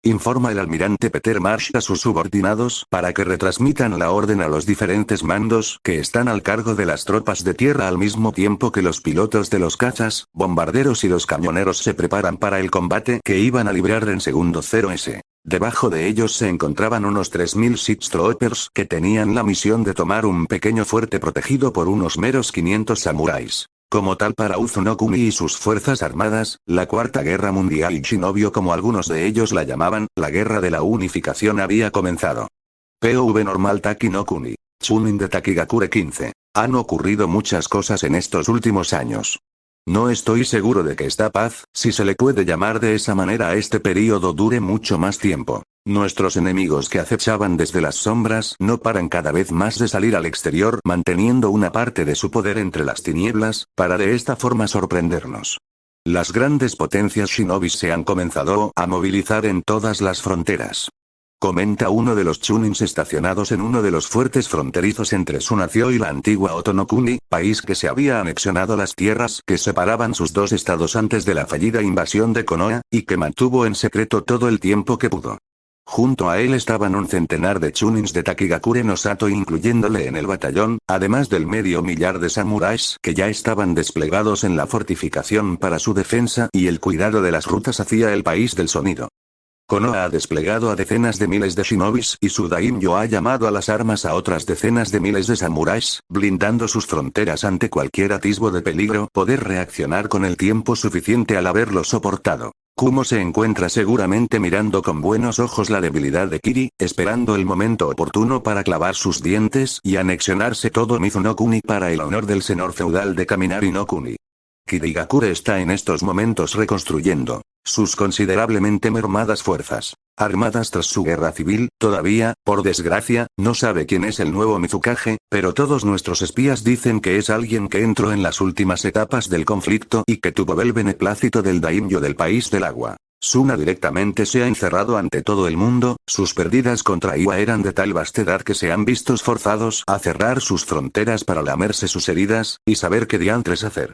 Informa el almirante Peter Marsh a sus subordinados para que retransmitan la orden a los diferentes mandos que están al cargo de las tropas de tierra al mismo tiempo que los pilotos de los cazas, bombarderos y los camioneros se preparan para el combate que iban a librar en segundo 0S. Debajo de ellos se encontraban unos 3000 Six Troopers que tenían la misión de tomar un pequeño fuerte protegido por unos meros 500 samuráis. Como tal para Uzunokuni y sus fuerzas armadas, la Cuarta Guerra Mundial y Shinobio como algunos de ellos la llamaban, la Guerra de la Unificación había comenzado. POV normal Taki no Kuni. Chunin de Takigakure 15. Han ocurrido muchas cosas en estos últimos años. No estoy seguro de que esta paz, si se le puede llamar de esa manera a este período dure mucho más tiempo. Nuestros enemigos que acechaban desde las sombras no paran cada vez más de salir al exterior manteniendo una parte de su poder entre las tinieblas, para de esta forma sorprendernos. Las grandes potencias shinobis se han comenzado a movilizar en todas las fronteras. Comenta uno de los chunins estacionados en uno de los fuertes fronterizos entre su nación y la antigua Otonokuni, país que se había anexionado las tierras que separaban sus dos estados antes de la fallida invasión de Konoha, y que mantuvo en secreto todo el tiempo que pudo. Junto a él estaban un centenar de chunins de Takigakure no Sato incluyéndole en el batallón, además del medio millar de samuráis que ya estaban desplegados en la fortificación para su defensa y el cuidado de las rutas hacia el país del sonido. Konoha ha desplegado a decenas de miles de shinobis y su daimyo ha llamado a las armas a otras decenas de miles de samuráis, blindando sus fronteras ante cualquier atisbo de peligro, poder reaccionar con el tiempo suficiente al haberlo soportado. Kumo se encuentra seguramente mirando con buenos ojos la debilidad de Kiri, esperando el momento oportuno para clavar sus dientes y anexionarse todo Mizunokuni para el honor del senor feudal de Kaminari no Kuni. Kirigakure está en estos momentos reconstruyendo sus considerablemente mermadas fuerzas armadas tras su guerra civil. Todavía, por desgracia, no sabe quién es el nuevo Mizukage, pero todos nuestros espías dicen que es alguien que entró en las últimas etapas del conflicto y que tuvo el beneplácito del daimyo del país del agua. Suna directamente se ha encerrado ante todo el mundo, sus pérdidas contra Iwa eran de tal vastedad que se han visto forzados a cerrar sus fronteras para lamerse sus heridas, y saber qué diantres hacer.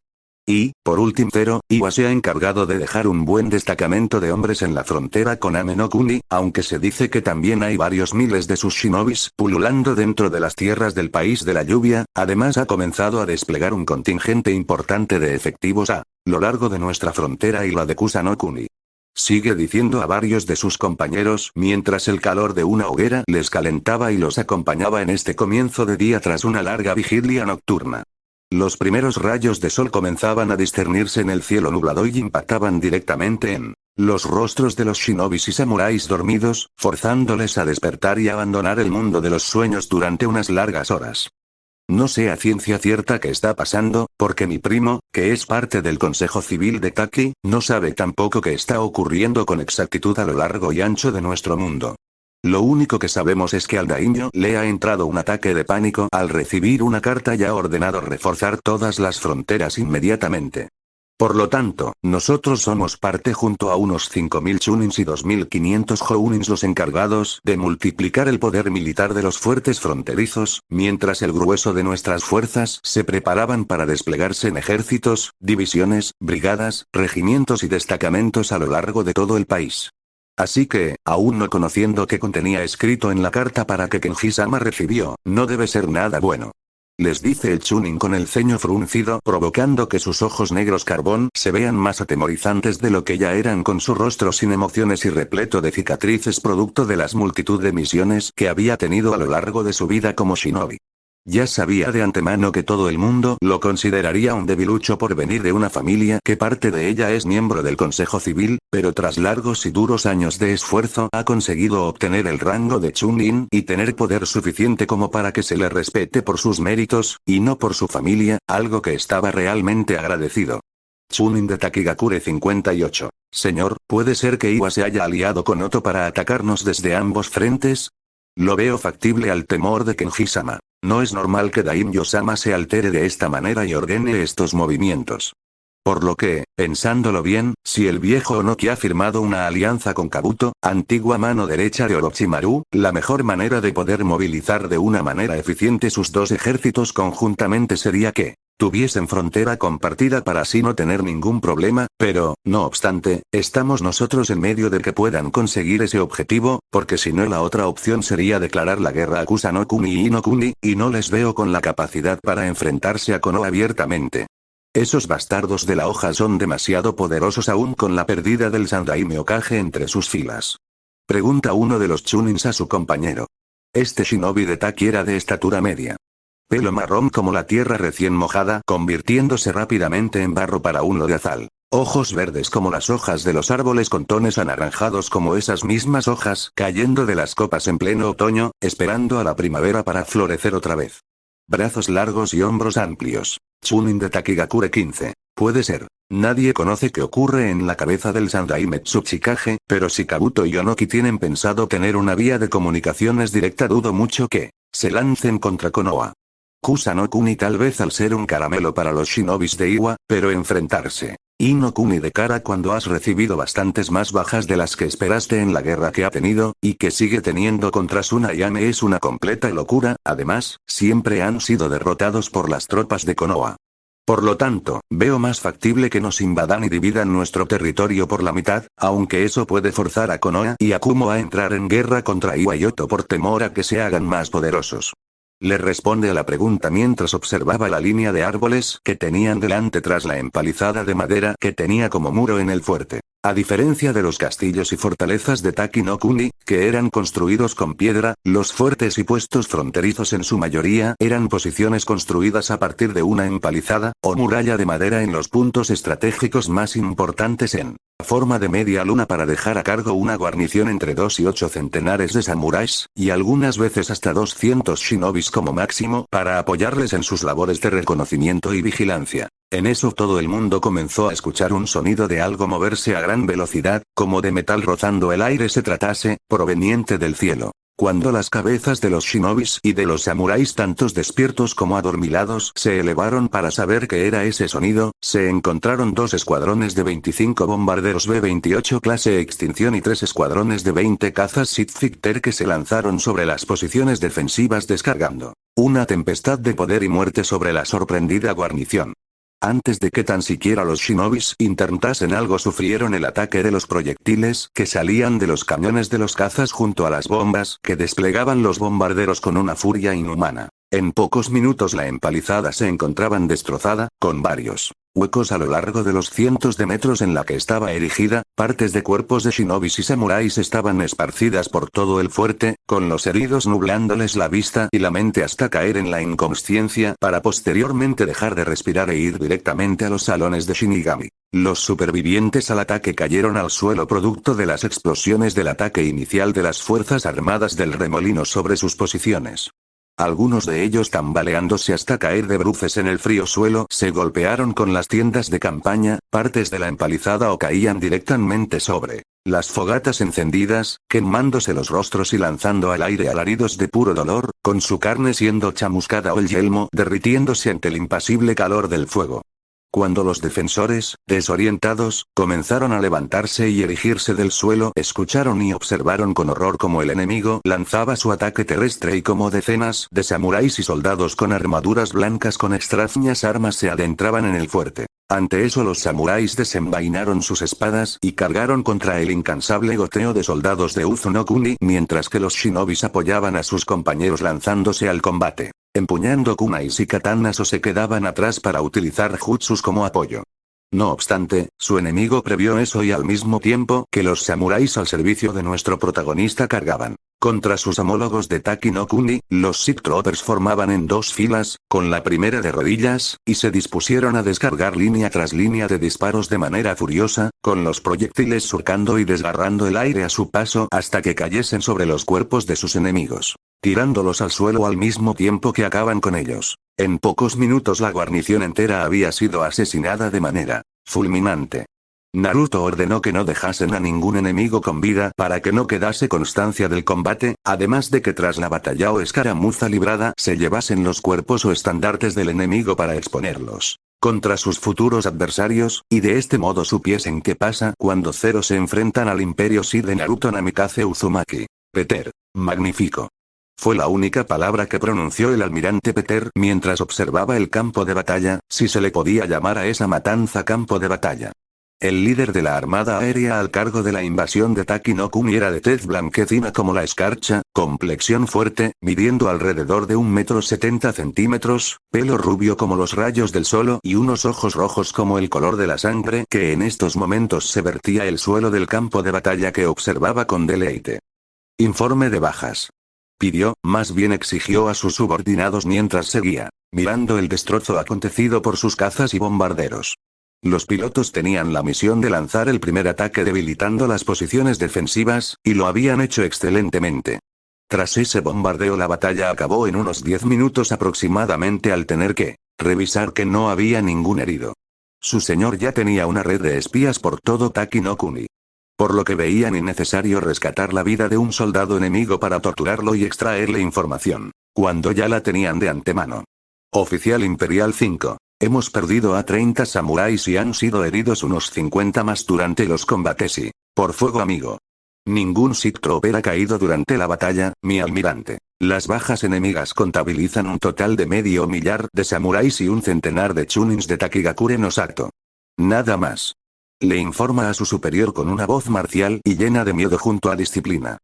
Y, por último, Iwa se ha encargado de dejar un buen destacamento de hombres en la frontera con Ame no Kuni, aunque se dice que también hay varios miles de sus shinobis pululando dentro de las tierras del país de la lluvia. Además ha comenzado a desplegar un contingente importante de efectivos a lo largo de nuestra frontera y la de Kusa no Kuni. Sigue diciendo a varios de sus compañeros mientras el calor de una hoguera les calentaba y los acompañaba en este comienzo de día tras una larga vigilia nocturna. Los primeros rayos de sol comenzaban a discernirse en el cielo nublado y impactaban directamente en los rostros de los shinobis y samuráis dormidos, forzándoles a despertar y abandonar el mundo de los sueños durante unas largas horas. No sé a ciencia cierta qué está pasando, porque mi primo, que es parte del Consejo Civil de Taki, no sabe tampoco qué está ocurriendo con exactitud a lo largo y ancho de nuestro mundo. Lo único que sabemos es que al daimyo le ha entrado un ataque de pánico al recibir una carta y ha ordenado reforzar todas las fronteras inmediatamente. Por lo tanto, nosotros somos parte junto a unos 5000 chunins y 2500 jounins los encargados de multiplicar el poder militar de los fuertes fronterizos, mientras el grueso de nuestras fuerzas se preparaban para desplegarse en ejércitos, divisiones, brigadas, regimientos y destacamentos a lo largo de todo el país. Así que, aún no conociendo qué contenía escrito en la carta para que Kenji-sama recibió, no debe ser nada bueno. Les dice el Chunin con el ceño fruncido, provocando que sus ojos negros carbón se vean más atemorizantes de lo que ya eran, con su rostro sin emociones y repleto de cicatrices producto de las multitud de misiones que había tenido a lo largo de su vida como shinobi. Ya sabía de antemano que todo el mundo lo consideraría un debilucho por venir de una familia que parte de ella es miembro del Consejo Civil, pero tras largos y duros años de esfuerzo ha conseguido obtener el rango de Chunin y tener poder suficiente como para que se le respete por sus méritos, y no por su familia, algo que estaba realmente agradecido. Chunin de Takigakure 58. Señor, ¿puede ser que Iwa se haya aliado con Oto para atacarnos desde ambos frentes? Lo veo factible al temor de Kenji-sama. No es normal que Daimyo-sama se altere de esta manera y ordene estos movimientos. Por lo que, pensándolo bien, si el viejo Onoki ha firmado una alianza con Kabuto, antigua mano derecha de Orochimaru, la mejor manera de poder movilizar de una manera eficiente sus dos ejércitos conjuntamente sería que tuviesen frontera compartida para así no tener ningún problema, pero, no obstante, estamos nosotros en medio de que puedan conseguir ese objetivo, porque si no la otra opción sería declarar la guerra a Kusanokuni y Inokuni, y no les veo con la capacidad para enfrentarse a Konoha abiertamente. Esos bastardos de la hoja son demasiado poderosos aún con la pérdida del Sandaime Hokage entre sus filas. Pregunta uno de los Chunins a su compañero. Este shinobi de Taki era de estatura media. Pelo marrón como la tierra recién mojada, convirtiéndose rápidamente en barro para un lodazal. Ojos verdes como las hojas de los árboles con tonos anaranjados como esas mismas hojas cayendo de las copas en pleno otoño, esperando a la primavera para florecer otra vez. Brazos largos y hombros amplios. Chunin de Takigakure 15. Puede ser. Nadie conoce qué ocurre en la cabeza del Sandaime Tsuchikage, pero si Kabuto y Onoki tienen pensado tener una vía de comunicaciones directa, dudo mucho que se lancen contra Konoha. Kusanokuni tal vez al ser un caramelo para los shinobis de Iwa, pero enfrentarse Inokuni de cara cuando has recibido bastantes más bajas de las que esperaste en la guerra que ha tenido, y que sigue teniendo contra Tsunayame es una completa locura. Además, siempre han sido derrotados por las tropas de Konoha. Por lo tanto, veo más factible que nos invadan y dividan nuestro territorio por la mitad, aunque eso puede forzar a Konoha y a Kumo a entrar en guerra contra Iwa y Oto por temor a que se hagan más poderosos. Le responde a la pregunta mientras observaba la línea de árboles que tenían delante tras la empalizada de madera que tenía como muro en el fuerte. A diferencia de los castillos y fortalezas de Taki no Kuni, que eran construidos con piedra, los fuertes y puestos fronterizos en su mayoría eran posiciones construidas a partir de una empalizada, o muralla de madera en los puntos estratégicos más importantes en forma de media luna para dejar a cargo una guarnición entre 2 y 8 centenares de samuráis, y algunas veces hasta 200 shinobis como máximo, para apoyarles en sus labores de reconocimiento y vigilancia. En eso todo el mundo comenzó a escuchar un sonido de algo moverse a gran velocidad, como de metal rozando el aire se tratase, proveniente del cielo. Cuando las cabezas de los shinobis y de los samuráis tantos despiertos como adormilados se elevaron para saber qué era ese sonido, se encontraron 2 escuadrones de 25 bombarderos B-28 clase extinción y 3 escuadrones de 20 cazas Sith-Ficter que se lanzaron sobre las posiciones defensivas descargando una tempestad de poder y muerte sobre la sorprendida guarnición. Antes de que tan siquiera los shinobis intentasen algo sufrieron el ataque de los proyectiles que salían de los cañones de los cazas junto a las bombas que desplegaban los bombarderos con una furia inhumana. En pocos minutos la empalizada se encontraba destrozada, con varios huecos a lo largo de los cientos de metros en la que estaba erigida, partes de cuerpos de shinobis y samuráis estaban esparcidas por todo el fuerte, con los heridos nublándoles la vista y la mente hasta caer en la inconsciencia para posteriormente dejar de respirar e ir directamente a los salones de Shinigami. Los supervivientes al ataque cayeron al suelo producto de las explosiones del ataque inicial de las fuerzas armadas del remolino sobre sus posiciones. Algunos de ellos tambaleándose hasta caer de bruces en el frío suelo se golpearon con las tiendas de campaña, partes de la empalizada o caían directamente sobre las fogatas encendidas, quemándose los rostros y lanzando al aire alaridos de puro dolor, con su carne siendo chamuscada o el yelmo derritiéndose ante el impasible calor del fuego. Cuando los defensores, desorientados, comenzaron a levantarse y erigirse del suelo, escucharon y observaron con horror cómo el enemigo lanzaba su ataque terrestre y cómo decenas de samuráis y soldados con armaduras blancas con extrañas armas se adentraban en el fuerte. Ante eso los samuráis desenvainaron sus espadas y cargaron contra el incansable goteo de soldados de Uzunokuni, mientras que los shinobis apoyaban a sus compañeros lanzándose al combate. empuñando kunais y katanas o se quedaban atrás para utilizar jutsus como apoyo. No obstante, su enemigo previó eso y al mismo tiempo que los samuráis al servicio de nuestro protagonista cargaban contra sus homólogos de Taki no Kuni, los Sith Troopers formaban en dos filas, con la primera de rodillas, y se dispusieron a descargar línea tras línea de disparos de manera furiosa, con los proyectiles surcando y desgarrando el aire a su paso hasta que cayesen sobre los cuerpos de sus enemigos, tirándolos al suelo al mismo tiempo que acaban con ellos. En pocos minutos la guarnición entera había sido asesinada de manera fulminante. Naruto ordenó que no dejasen a ningún enemigo con vida para que no quedase constancia del combate, además de que tras la batalla o escaramuza librada se llevasen los cuerpos o estandartes del enemigo para exponerlos contra sus futuros adversarios, y de este modo supiesen qué pasa cuando Zero se enfrentan al Imperio Sith de Naruto Namikaze Uzumaki. Peter. Magnífico. Fue la única palabra que pronunció el almirante Peter mientras observaba el campo de batalla, si se le podía llamar a esa matanza campo de batalla. El líder de la armada aérea al cargo de la invasión de Taki no Kuni era de tez blanquecina como la escarcha, complexión fuerte, midiendo alrededor de 1,70 m, pelo rubio como los rayos del sol y unos ojos rojos como el color de la sangre que en estos momentos se vertía el suelo del campo de batalla que observaba con deleite. Informe de bajas. Pidió, más bien exigió a sus subordinados mientras seguía mirando el destrozo acontecido por sus cazas y bombarderos. Los pilotos tenían la misión de lanzar el primer ataque debilitando las posiciones defensivas, y lo habían hecho excelentemente. Tras ese bombardeo la batalla acabó en unos 10 minutos aproximadamente al tener que revisar que no había ningún herido. Su señor ya tenía una red de espías por todo Taki no Kuni. Por lo que veían innecesario rescatar la vida de un soldado enemigo para torturarlo y extraerle información, cuando ya la tenían de antemano. Oficial Imperial 5. Hemos perdido a 30 samuráis y han sido heridos unos 50 más durante los combates y, por fuego amigo. Ningún Sith Trooper ha caído durante la batalla, mi almirante. Las bajas enemigas contabilizan un total de medio millar de samuráis y un centenar de chunins de Takigakure no Sato. Nada más. Le informa a su superior con una voz marcial y llena de miedo junto a disciplina.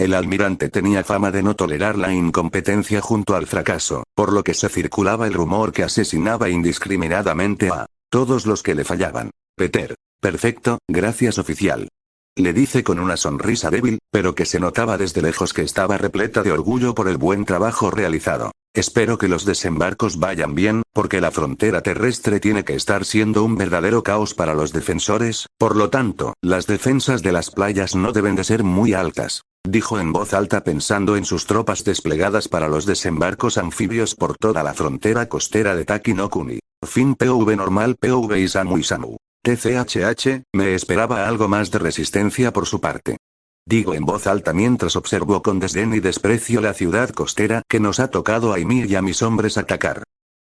El almirante tenía fama de no tolerar la incompetencia junto al fracaso, por lo que se circulaba el rumor que asesinaba indiscriminadamente a todos los que le fallaban. Peter. Perfecto, gracias oficial. Le dice con una sonrisa débil, pero que se notaba desde lejos que estaba repleta de orgullo por el buen trabajo realizado. Espero que los desembarcos vayan bien, porque la frontera terrestre tiene que estar siendo un verdadero caos para los defensores, por lo tanto, las defensas de las playas no deben de ser muy altas, dijo en voz alta pensando en sus tropas desplegadas para los desembarcos anfibios por toda la frontera costera de Taki no Kuni. Fin PV normal PV Isamu Isamu. TCHH, me esperaba algo más de resistencia por su parte. Digo en voz alta mientras observo con desdén y desprecio la ciudad costera que nos ha tocado a mí y a mis hombres atacar.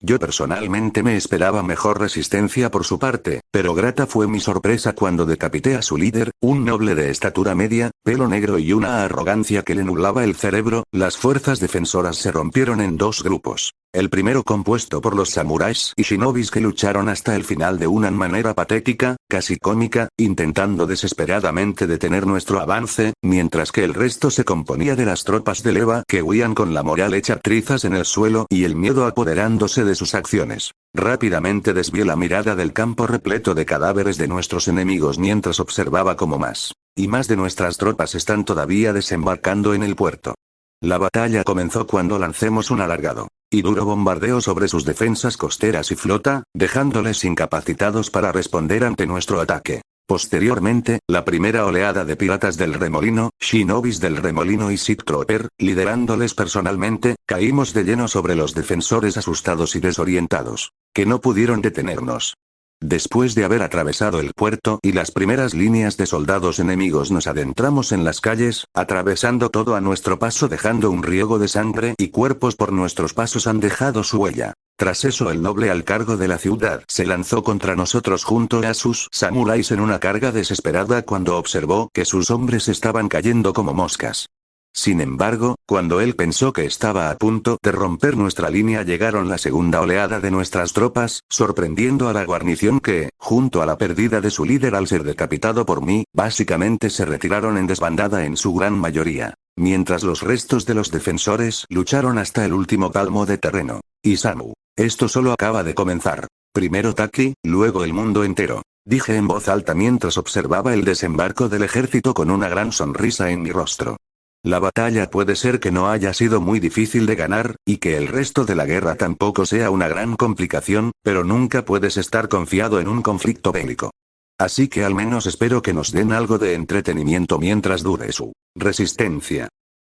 Yo personalmente me esperaba mejor resistencia por su parte, pero grata fue mi sorpresa cuando decapité a su líder, un noble de estatura media, pelo negro y una arrogancia que le nublaba el cerebro. Las fuerzas defensoras se rompieron en dos grupos. El primero compuesto por los samuráis y shinobis que lucharon hasta el final de una manera patética, casi cómica, intentando desesperadamente detener nuestro avance, mientras que el resto se componía de las tropas de Leva que huían con la moral hecha trizas en el suelo y el miedo apoderándose de sus acciones. Rápidamente desvié la mirada del campo repleto de cadáveres de nuestros enemigos mientras observaba cómo más y más de nuestras tropas están todavía desembarcando en el puerto. La batalla comenzó cuando lancemos un alargado y duro bombardeo sobre sus defensas costeras y flota, dejándoles incapacitados para responder ante nuestro ataque. Posteriormente, la primera oleada de piratas del remolino, shinobis del remolino y Sith Trooper, liderándoles personalmente, caímos de lleno sobre los defensores asustados y desorientados, que no pudieron detenernos. Después de haber atravesado el puerto y las primeras líneas de soldados enemigos nos adentramos en las calles, atravesando todo a nuestro paso dejando un riego de sangre y cuerpos por nuestros pasos han dejado su huella. Tras eso el noble al cargo de la ciudad se lanzó contra nosotros junto a sus samuráis en una carga desesperada cuando observó que sus hombres estaban cayendo como moscas. Sin embargo, cuando él pensó que estaba a punto de romper nuestra línea llegaron la segunda oleada de nuestras tropas, sorprendiendo a la guarnición que, junto a la pérdida de su líder al ser decapitado por mí, básicamente se retiraron en desbandada en su gran mayoría. mientras los restos de los defensores lucharon hasta el último palmo de terreno. Isamu, esto solo acaba de comenzar. Primero Taki, luego el mundo entero. Dije en voz alta mientras observaba el desembarco del ejército con una gran sonrisa en mi rostro. La batalla puede ser que no haya sido muy difícil de ganar, y que el resto de la guerra tampoco sea una gran complicación, pero nunca puedes estar confiado en un conflicto bélico. Así que al menos espero que nos den algo de entretenimiento mientras dure su resistencia.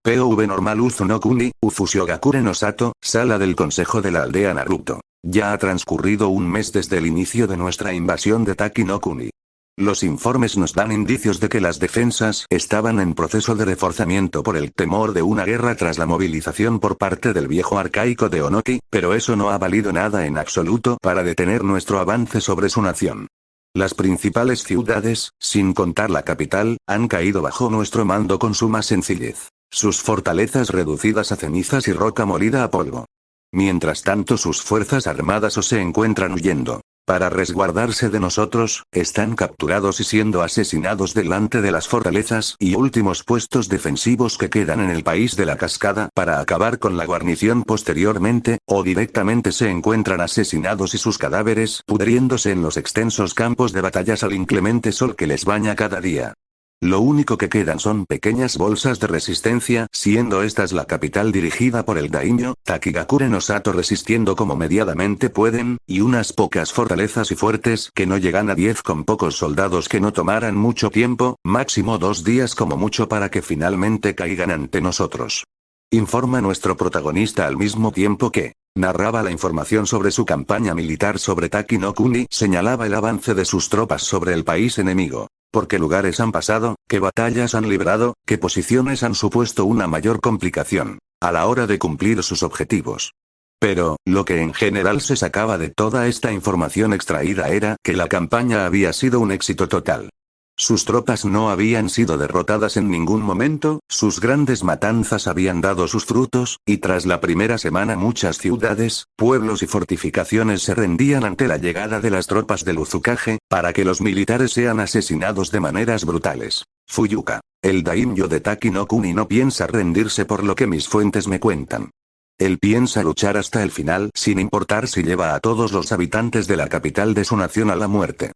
POV normal Uzu no Kuni, Ufushigakure no Sato, sala del consejo de la aldea Naruto. Ya ha transcurrido un mes desde el inicio de nuestra invasión de Taki no Kuni. Los informes nos dan indicios de que las defensas estaban en proceso de reforzamiento por el temor de una guerra tras la movilización por parte del viejo arcaico de Onoki, pero eso no ha valido nada en absoluto para detener nuestro avance sobre su nación. Las principales ciudades, sin contar la capital, han caído bajo nuestro mando con suma sencillez. Sus fortalezas reducidas a cenizas y roca molida a polvo. Mientras tanto sus fuerzas armadas o se encuentran huyendo. Para resguardarse de nosotros, están capturados y siendo asesinados delante de las fortalezas y últimos puestos defensivos que quedan en el país de la cascada para acabar con la guarnición posteriormente, o directamente se encuentran asesinados y sus cadáveres pudriéndose en los extensos campos de batallas al inclemente sol que les baña cada día. Lo único que quedan son pequeñas bolsas de resistencia, siendo estas la capital dirigida por el daimyo, Takigakure no Sato resistiendo como medianamente pueden, y unas pocas fortalezas y fuertes que no llegan a 10 con pocos soldados que no tomarán mucho tiempo, máximo 2 días como mucho para que finalmente caigan ante nosotros. Informa nuestro protagonista al mismo tiempo que narraba la información sobre su campaña militar sobre Taki no Kuni, señalaba el avance de sus tropas sobre el país enemigo. ¿Por qué lugares han pasado? ¿Qué batallas han librado? ¿Qué posiciones han supuesto una mayor complicación a la hora de cumplir sus objetivos? Pero, lo que en general se sacaba de toda esta información extraída era que la campaña había sido un éxito total. Sus tropas no habían sido derrotadas en ningún momento, sus grandes matanzas habían dado sus frutos, y tras la primera semana muchas ciudades, pueblos y fortificaciones se rendían ante la llegada de las tropas del Uzukage, para que los militares sean asesinados de maneras brutales. Fuyuka. El daimyo de Taki no Kuni no piensa rendirse por lo que mis fuentes me cuentan. Él piensa luchar hasta el final sin importar si lleva a todos los habitantes de la capital de su nación a la muerte.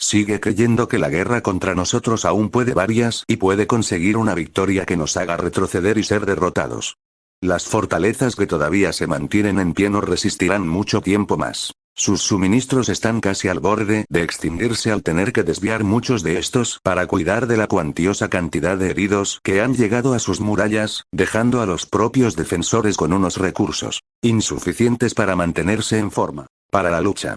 Sigue creyendo que la guerra contra nosotros aún puede varias y puede conseguir una victoria que nos haga retroceder y ser derrotados. Las fortalezas que todavía se mantienen en pie no resistirán mucho tiempo más. Sus suministros están casi al borde de extinguirse al tener que desviar muchos de estos para cuidar de la cuantiosa cantidad de heridos que han llegado a sus murallas, dejando a los propios defensores con unos recursos insuficientes para mantenerse en forma para la lucha.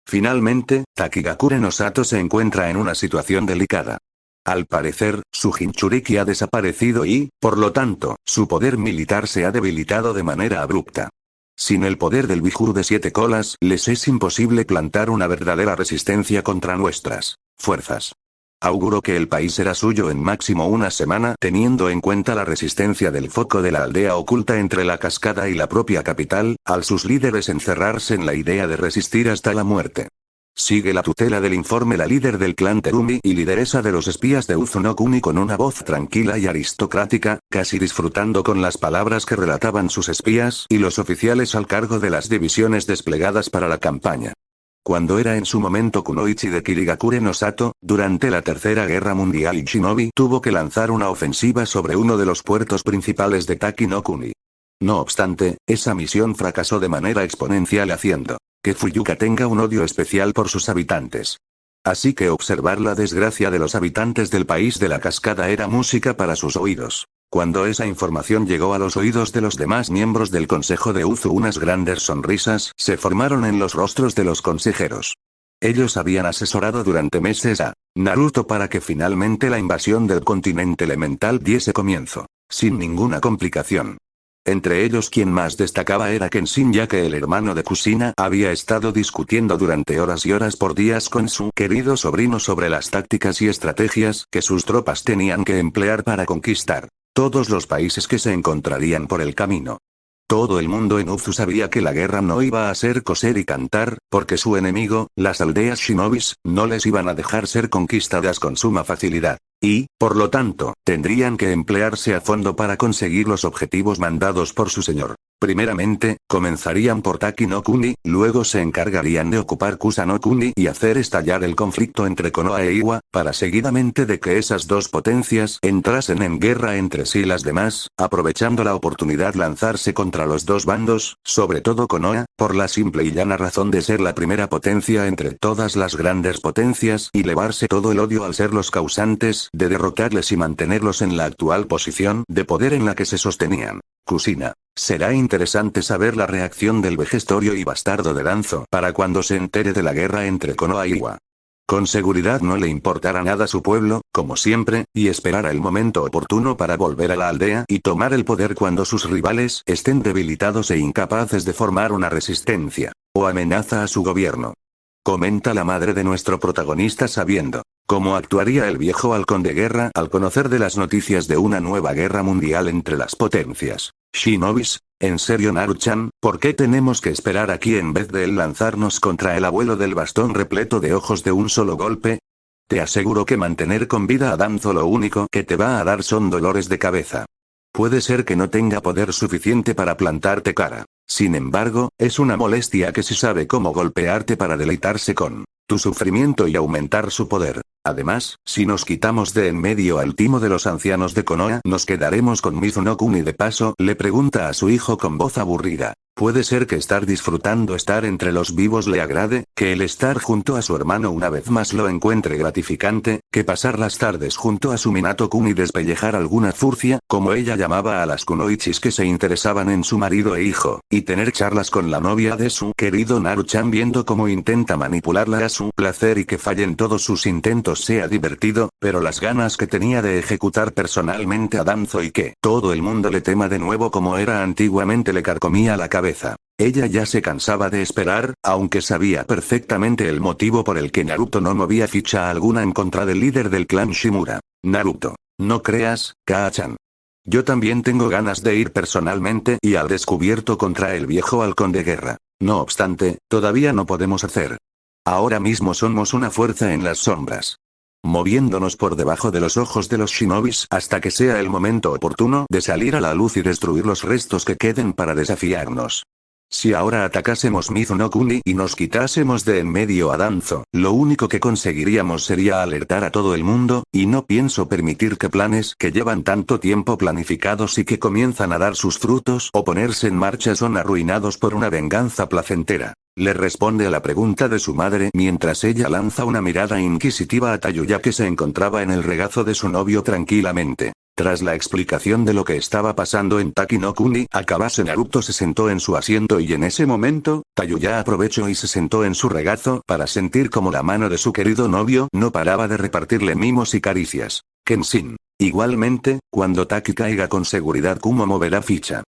Finalmente, Takigakure no Sato se encuentra en una situación delicada. Al parecer, su Jinchuriki ha desaparecido y, por lo tanto, su poder militar se ha debilitado de manera abrupta. Sin el poder del Bijuu de 7 colas, les es imposible plantar una verdadera resistencia contra nuestras fuerzas. Auguro que el país será suyo en máximo una semana, teniendo en cuenta la resistencia del foco de la aldea oculta entre la cascada y la propia capital, al sus líderes encerrarse en la idea de resistir hasta la muerte. Sigue la tutela del informe la líder del clan Terumi y lideresa de los espías de Uzu no Kuni con una voz tranquila y aristocrática, casi disfrutando con las palabras que relataban sus espías y los oficiales al cargo de las divisiones desplegadas para la campaña. Cuando era en su momento Kunoichi de Kirigakure no Sato, durante la Tercera Guerra Mundial y Shinobi tuvo que lanzar una ofensiva sobre uno de los puertos principales de Taki no Kuni. No obstante, esa misión fracasó de manera exponencial haciendo que Fuyuka tenga un odio especial por sus habitantes. Así que observar la desgracia de los habitantes del país de la cascada era música para sus oídos. Cuando esa información llegó a los oídos de los demás miembros del Consejo de Uzu, unas grandes sonrisas se formaron en los rostros de los consejeros. Ellos habían asesorado durante meses a Naruto para que finalmente la invasión del continente elemental diese comienzo, sin ninguna complicación. Entre ellos quien más destacaba era Kenshin, ya que el hermano de Kushina había estado discutiendo durante horas y horas por días con su querido sobrino sobre las tácticas y estrategias que sus tropas tenían que emplear para conquistar todos los países que se encontrarían por el camino. Todo el mundo en Uzu sabía que la guerra no iba a ser coser y cantar, porque su enemigo, las aldeas shinobis, no les iban a dejar ser conquistadas con suma facilidad. Y, por lo tanto, tendrían que emplearse a fondo para conseguir los objetivos mandados por su señor. Primeramente, comenzarían por Taki no Kuni, luego se encargarían de ocupar Kusa no Kuni y hacer estallar el conflicto entre Konoha e Iwa, para seguidamente de que esas dos potencias entrasen en guerra entre sí las demás, aprovechando la oportunidad lanzarse contra los dos bandos, sobre todo Konoha, por la simple y llana razón de ser la primera potencia entre todas las grandes potencias y levarse todo el odio al ser los causantes de derrotarles y mantenerlos en la actual posición de poder en la que se sostenían. Kusina. Será interesante saber la reacción del vejestorio y bastardo de Danzo para cuando se entere de la guerra entre Konoha y Iwa. Con seguridad no le importará nada su pueblo, como siempre, y esperará el momento oportuno para volver a la aldea y tomar el poder cuando sus rivales estén debilitados e incapaces de formar una resistencia o amenaza a su gobierno. Comenta la madre de nuestro protagonista sabiendo cómo actuaría el viejo halcón de guerra al conocer de las noticias de una nueva guerra mundial entre las potencias. Shinobis, ¿en serio Naru-chan? ¿Por qué tenemos que esperar aquí en vez de lanzarnos contra el abuelo del bastón repleto de ojos de un solo golpe? Te aseguro que mantener con vida a Danzo lo único que te va a dar son dolores de cabeza. Puede ser que no tenga poder suficiente para plantarte cara. Sin embargo, es una molestia que si sabe cómo golpearte para deleitarse con tu sufrimiento y aumentar su poder. Además, si nos quitamos de en medio al timo de los ancianos de Konoha, nos quedaremos con Mizuno Kuni de paso, le pregunta a su hijo con voz aburrida. Puede ser que disfrutando estar entre los vivos le agrade, que el estar junto a su hermano una vez más lo encuentre gratificante, que pasar las tardes junto a su Minato Kuni y despellejar alguna furcia, como ella llamaba a las kunoichis que se interesaban en su marido e hijo, y tener charlas con la novia de su querido Naru-chan viendo cómo intenta manipularla a su placer y que fallen todos sus intentos sea divertido, pero las ganas que tenía de ejecutar personalmente a Danzo y que todo el mundo le tema de nuevo como era antiguamente le carcomía la cabeza. Ella ya se cansaba de esperar, aunque sabía perfectamente el motivo por el que Naruto no movía ficha alguna en contra del líder del clan Shimura. Naruto. No creas, Kaa-chan. Yo también tengo ganas de ir personalmente y al descubierto contra el viejo halcón de guerra. No obstante, todavía no podemos hacer. Ahora mismo somos una fuerza en las sombras, moviéndonos por debajo de los ojos de los shinobis hasta que sea el momento oportuno de salir a la luz y destruir los restos que queden para desafiarnos. Si ahora atacásemos Mizuno Kuni y nos quitásemos de en medio a Danzo, lo único que conseguiríamos sería alertar a todo el mundo, y no pienso permitir que planes que llevan tanto tiempo planificados y que comienzan a dar sus frutos o ponerse en marcha son arruinados por una venganza placentera. Le responde a la pregunta de su madre mientras ella lanza una mirada inquisitiva a Tayuya que se encontraba en el regazo de su novio tranquilamente. Tras la explicación de lo que estaba pasando en Taki no Kuni, Akabase Naruto se sentó en su asiento y en ese momento, Tayuya aprovechó y se sentó en su regazo para sentir como la mano de su querido novio no paraba de repartirle mimos y caricias. Kenshin. Igualmente, cuando Taki caiga con seguridad Kumo moverá ficha.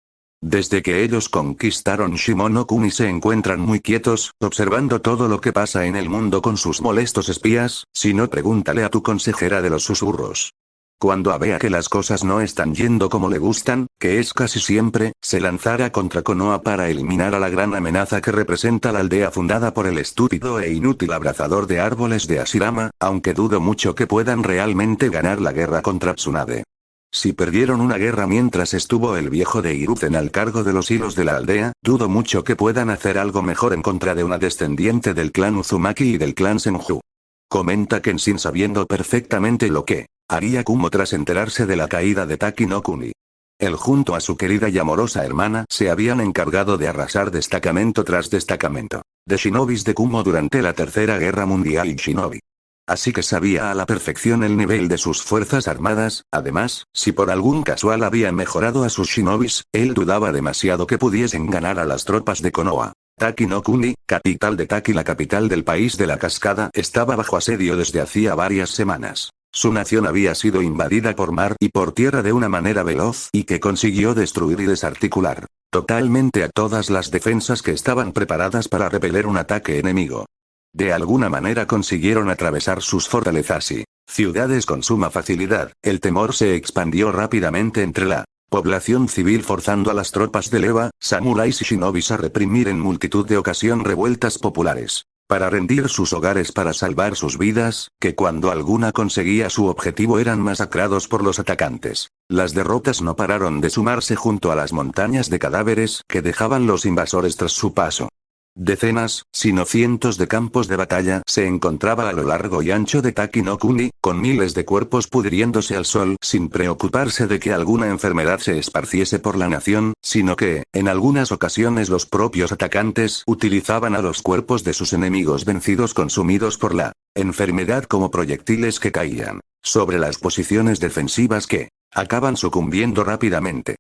Desde que ellos conquistaron Shimono-kuni se encuentran muy quietos, observando todo lo que pasa en el mundo con sus molestos espías, si no pregúntale a tu consejera de los susurros. Cuando vea que las cosas no están yendo como le gustan, que es casi siempre, se lanzará contra Konoha para eliminar a la gran amenaza que representa la aldea fundada por el estúpido e inútil abrazador de árboles de Ashirama, aunque dudo mucho que puedan realmente ganar la guerra contra Tsunade. Si perdieron una guerra mientras estuvo el viejo de Hiruzen al cargo de los hilos de la aldea, dudo mucho que puedan hacer algo mejor en contra de una descendiente del clan Uzumaki y del clan Senju. Comenta Kenshin sabiendo perfectamente lo que haría Kumo tras enterarse de la caída de Taki no Kuni. Él junto a su querida y amorosa hermana se habían encargado de arrasar destacamento tras destacamento de shinobis de Kumo durante la Tercera Guerra Mundial y Shinobi. Así que sabía a la perfección el nivel de sus fuerzas armadas, además, si por algún casual había mejorado a sus shinobis, él dudaba demasiado que pudiesen ganar a las tropas de Konoha. Taki no Kuni, capital de Taki, la capital del país de la cascada, estaba bajo asedio desde hacía varias semanas. Su nación había sido invadida por mar y por tierra de una manera veloz y que consiguió destruir y desarticular totalmente a todas las defensas que estaban preparadas para repeler un ataque enemigo. De alguna manera consiguieron atravesar sus fortalezas y ciudades con suma facilidad. El temor se expandió rápidamente entre la Población civil forzando a las tropas de leva, samuráis y shinobis a reprimir en multitud de ocasión revueltas populares. Para rendir sus hogares para salvar sus vidas, que cuando alguna conseguía su objetivo eran masacrados por los atacantes. Las derrotas no pararon de sumarse junto a las montañas de cadáveres que dejaban los invasores tras su paso. Decenas, si no cientos de campos de batalla se encontraba a lo largo y ancho de Taki no Kuni, con miles de cuerpos pudriéndose al sol sin preocuparse de que alguna enfermedad se esparciese por la nación, sino que, en algunas ocasiones los propios atacantes utilizaban a los cuerpos de sus enemigos vencidos consumidos por la enfermedad como proyectiles que caían sobre las posiciones defensivas que acaban sucumbiendo rápidamente.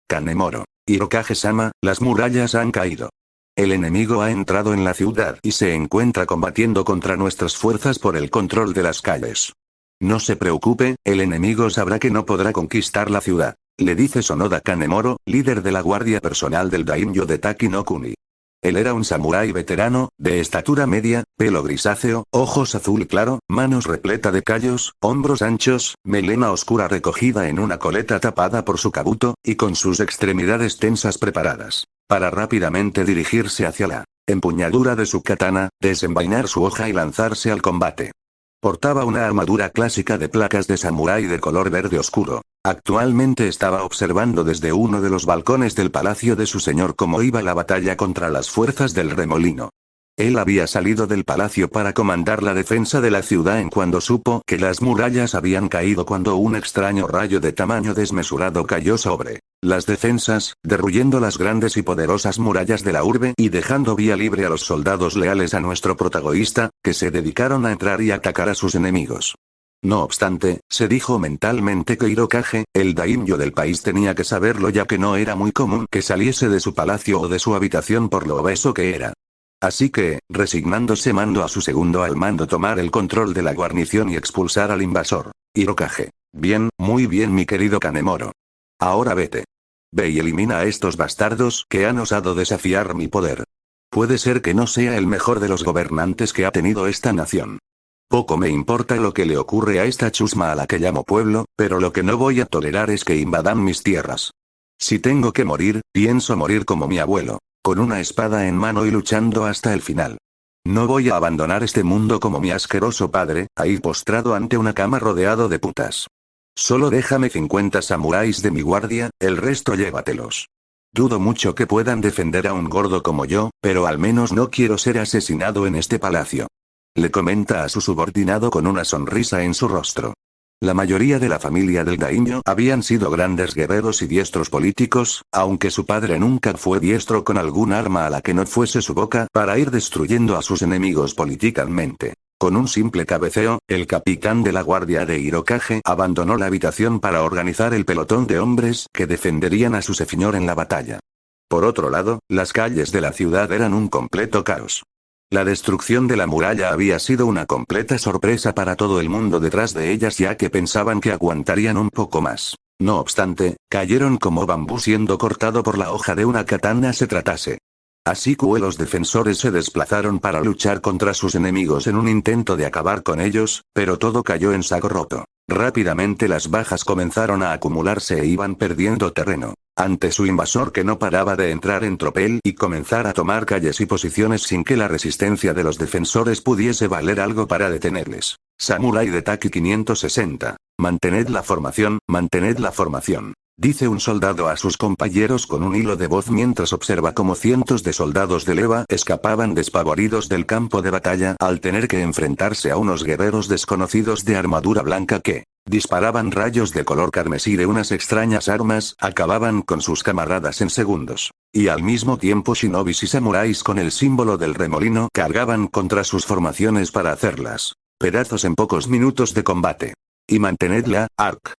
Kanemoro. Hirokage-sama, las murallas han caído. El enemigo ha entrado en la ciudad y se encuentra combatiendo contra nuestras fuerzas por el control de las calles. No se preocupe, el enemigo sabrá que no podrá conquistar la ciudad, le dice Sonoda Kanemoro, líder de la guardia personal del daimyo de Taki no Kuni. Él era un samurái veterano, de estatura media, pelo grisáceo, ojos azul claro, manos repleta de callos, hombros anchos, melena oscura recogida en una coleta tapada por su kabuto, y con sus extremidades tensas preparadas para rápidamente dirigirse hacia la empuñadura de su katana, desenvainar su hoja y lanzarse al combate. Portaba una armadura clásica de placas de samurái de color verde oscuro. Actualmente estaba observando desde uno de los balcones del palacio de su señor cómo iba la batalla contra las fuerzas del remolino. Él había salido del palacio para comandar la defensa de la ciudad en cuando supo que las murallas habían caído cuando un extraño rayo de tamaño desmesurado cayó sobre las defensas, derruyendo las grandes y poderosas murallas de la urbe y dejando vía libre a los soldados leales a nuestro protagonista, que se dedicaron a entrar y atacar a sus enemigos. No obstante, se dijo mentalmente que Hirokage, el daimyo del país tenía que saberlo ya que no era muy común que saliese de su palacio o de su habitación por lo obeso que era. Así que, resignándose mandó a su segundo al mando tomar el control de la guarnición y expulsar al invasor. Hirokage. Bien, muy bien mi querido Kanemoro. Ahora vete. Ve y elimina a estos bastardos que han osado desafiar mi poder. Puede ser que no sea el mejor de los gobernantes que ha tenido esta nación. Poco me importa lo que le ocurre a esta chusma a la que llamo pueblo, pero lo que no voy a tolerar es que invadan mis tierras. Si tengo que morir, pienso morir como mi abuelo, con una espada en mano y luchando hasta el final. No voy a abandonar este mundo como mi asqueroso padre, ahí postrado ante una cama rodeado de putas. Solo déjame 50 samuráis de mi guardia, el resto llévatelos. Dudo mucho que puedan defender a un gordo como yo, pero al menos no quiero ser asesinado en este palacio. Le comenta a su subordinado con una sonrisa en su rostro. La mayoría de la familia del daimyo habían sido grandes guerreros y diestros políticos, aunque su padre nunca fue diestro con algún arma a la que no fuese su boca para ir destruyendo a sus enemigos políticamente. Con un simple cabeceo, el capitán de la guardia de Hirokage abandonó la habitación para organizar el pelotón de hombres que defenderían a su señor en la batalla. Por otro lado, las calles de la ciudad eran un completo caos. La destrucción de la muralla había sido una completa sorpresa para todo el mundo detrás de ellas ya que pensaban que aguantarían un poco más. No obstante, cayeron como bambú siendo cortado por la hoja de una katana se tratase. Así que los defensores se desplazaron para luchar contra sus enemigos en un intento de acabar con ellos, pero todo cayó en saco roto. Rápidamente las bajas comenzaron a acumularse e iban perdiendo terreno ante su invasor que no paraba de entrar en tropel y comenzar a tomar calles y posiciones sin que la resistencia de los defensores pudiese valer algo para detenerles. Samurái de Taki 560. Mantened la formación. Dice un soldado a sus compañeros con un hilo de voz mientras observa cómo cientos de soldados de leva escapaban despavoridos del campo de batalla al tener que enfrentarse a unos guerreros desconocidos de armadura blanca que disparaban rayos de color carmesí de unas extrañas armas, acababan con sus camaradas en segundos. Y al mismo tiempo shinobis y samuráis con el símbolo del remolino cargaban contra sus formaciones para hacerlas pedazos en pocos minutos de combate. Y mantenedla, Ark.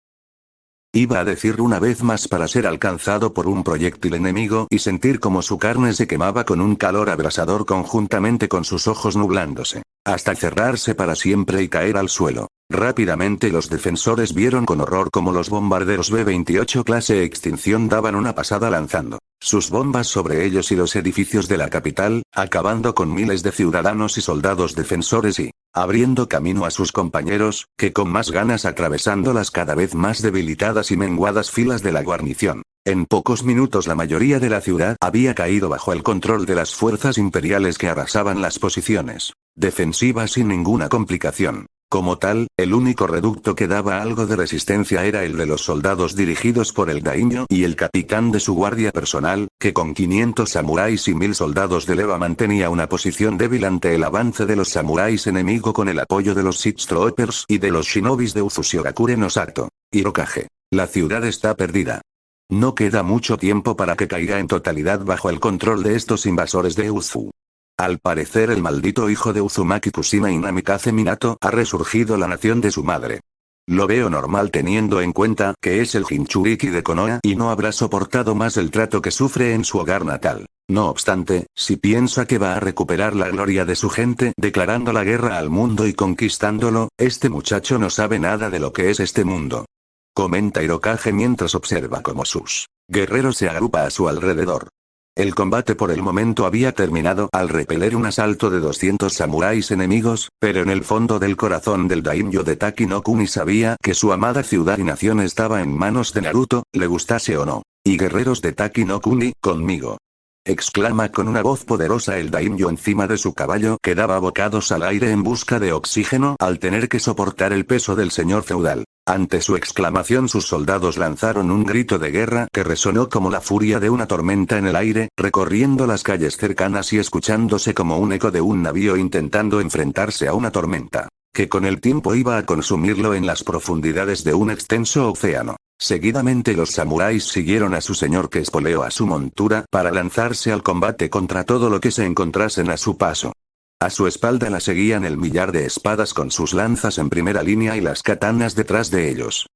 Iba a decir una vez más para ser alcanzado por un proyectil enemigo y sentir como su carne se quemaba con un calor abrasador conjuntamente con sus ojos nublándose. hasta cerrarse para siempre y caer al suelo. Rápidamente los defensores vieron con horror cómo los bombarderos B-28 clase extinción daban una pasada lanzando sus bombas sobre ellos y los edificios de la capital, acabando con miles de ciudadanos y soldados defensores y abriendo camino a sus compañeros, que con más ganas atravesando las cada vez más debilitadas y menguadas filas de la guarnición. En pocos minutos la mayoría de la ciudad había caído bajo el control de las fuerzas imperiales que arrasaban las posiciones defensivas sin ninguna complicación. Como tal, el único reducto que daba algo de resistencia era el de los soldados dirigidos por el daimyo y el capitán de su guardia personal, que con 500 samuráis y 1000 soldados de leva mantenía una posición débil ante el avance de los samuráis enemigo con el apoyo de los Six Troopers y de los shinobis de Uzushigakure no Sato. Hirokage. La ciudad está perdida. No queda mucho tiempo para que caiga en totalidad bajo el control de estos invasores de Uzu. Al parecer el maldito hijo de Uzumaki Kushina y Namikaze Minato ha resurgido la nación de su madre. Lo veo normal teniendo en cuenta que es el Jinchuriki de Konoha y no habrá soportado más el trato que sufre en su hogar natal. No obstante, si piensa que va a recuperar la gloria de su gente declarando la guerra al mundo y conquistándolo, este muchacho no sabe nada de lo que es este mundo. Comenta Hirokage mientras observa cómo sus guerreros se agrupa a su alrededor. El combate por el momento había terminado al repeler un asalto de 200 samuráis enemigos, pero en el fondo del corazón del daimyo de Taki no Kuni sabía que su amada ciudad y nación estaba en manos de Naruto, le gustase o no. Y guerreros de Taki no Kuni, conmigo. Exclama con una voz poderosa el daimyo encima de su caballo que daba bocados al aire en busca de oxígeno al tener que soportar el peso del señor feudal. Ante su exclamación sus soldados lanzaron un grito de guerra que resonó como la furia de una tormenta en el aire, recorriendo las calles cercanas y escuchándose como un eco de un navío intentando enfrentarse a una tormenta, que con el tiempo iba a consumirlo en las profundidades de un extenso océano. Seguidamente los samuráis siguieron a su señor que espoleó a su montura para lanzarse al combate contra todo lo que se encontrasen a su paso. A su espalda la seguían el millar de espadas con sus lanzas en primera línea y las katanas detrás de ellos.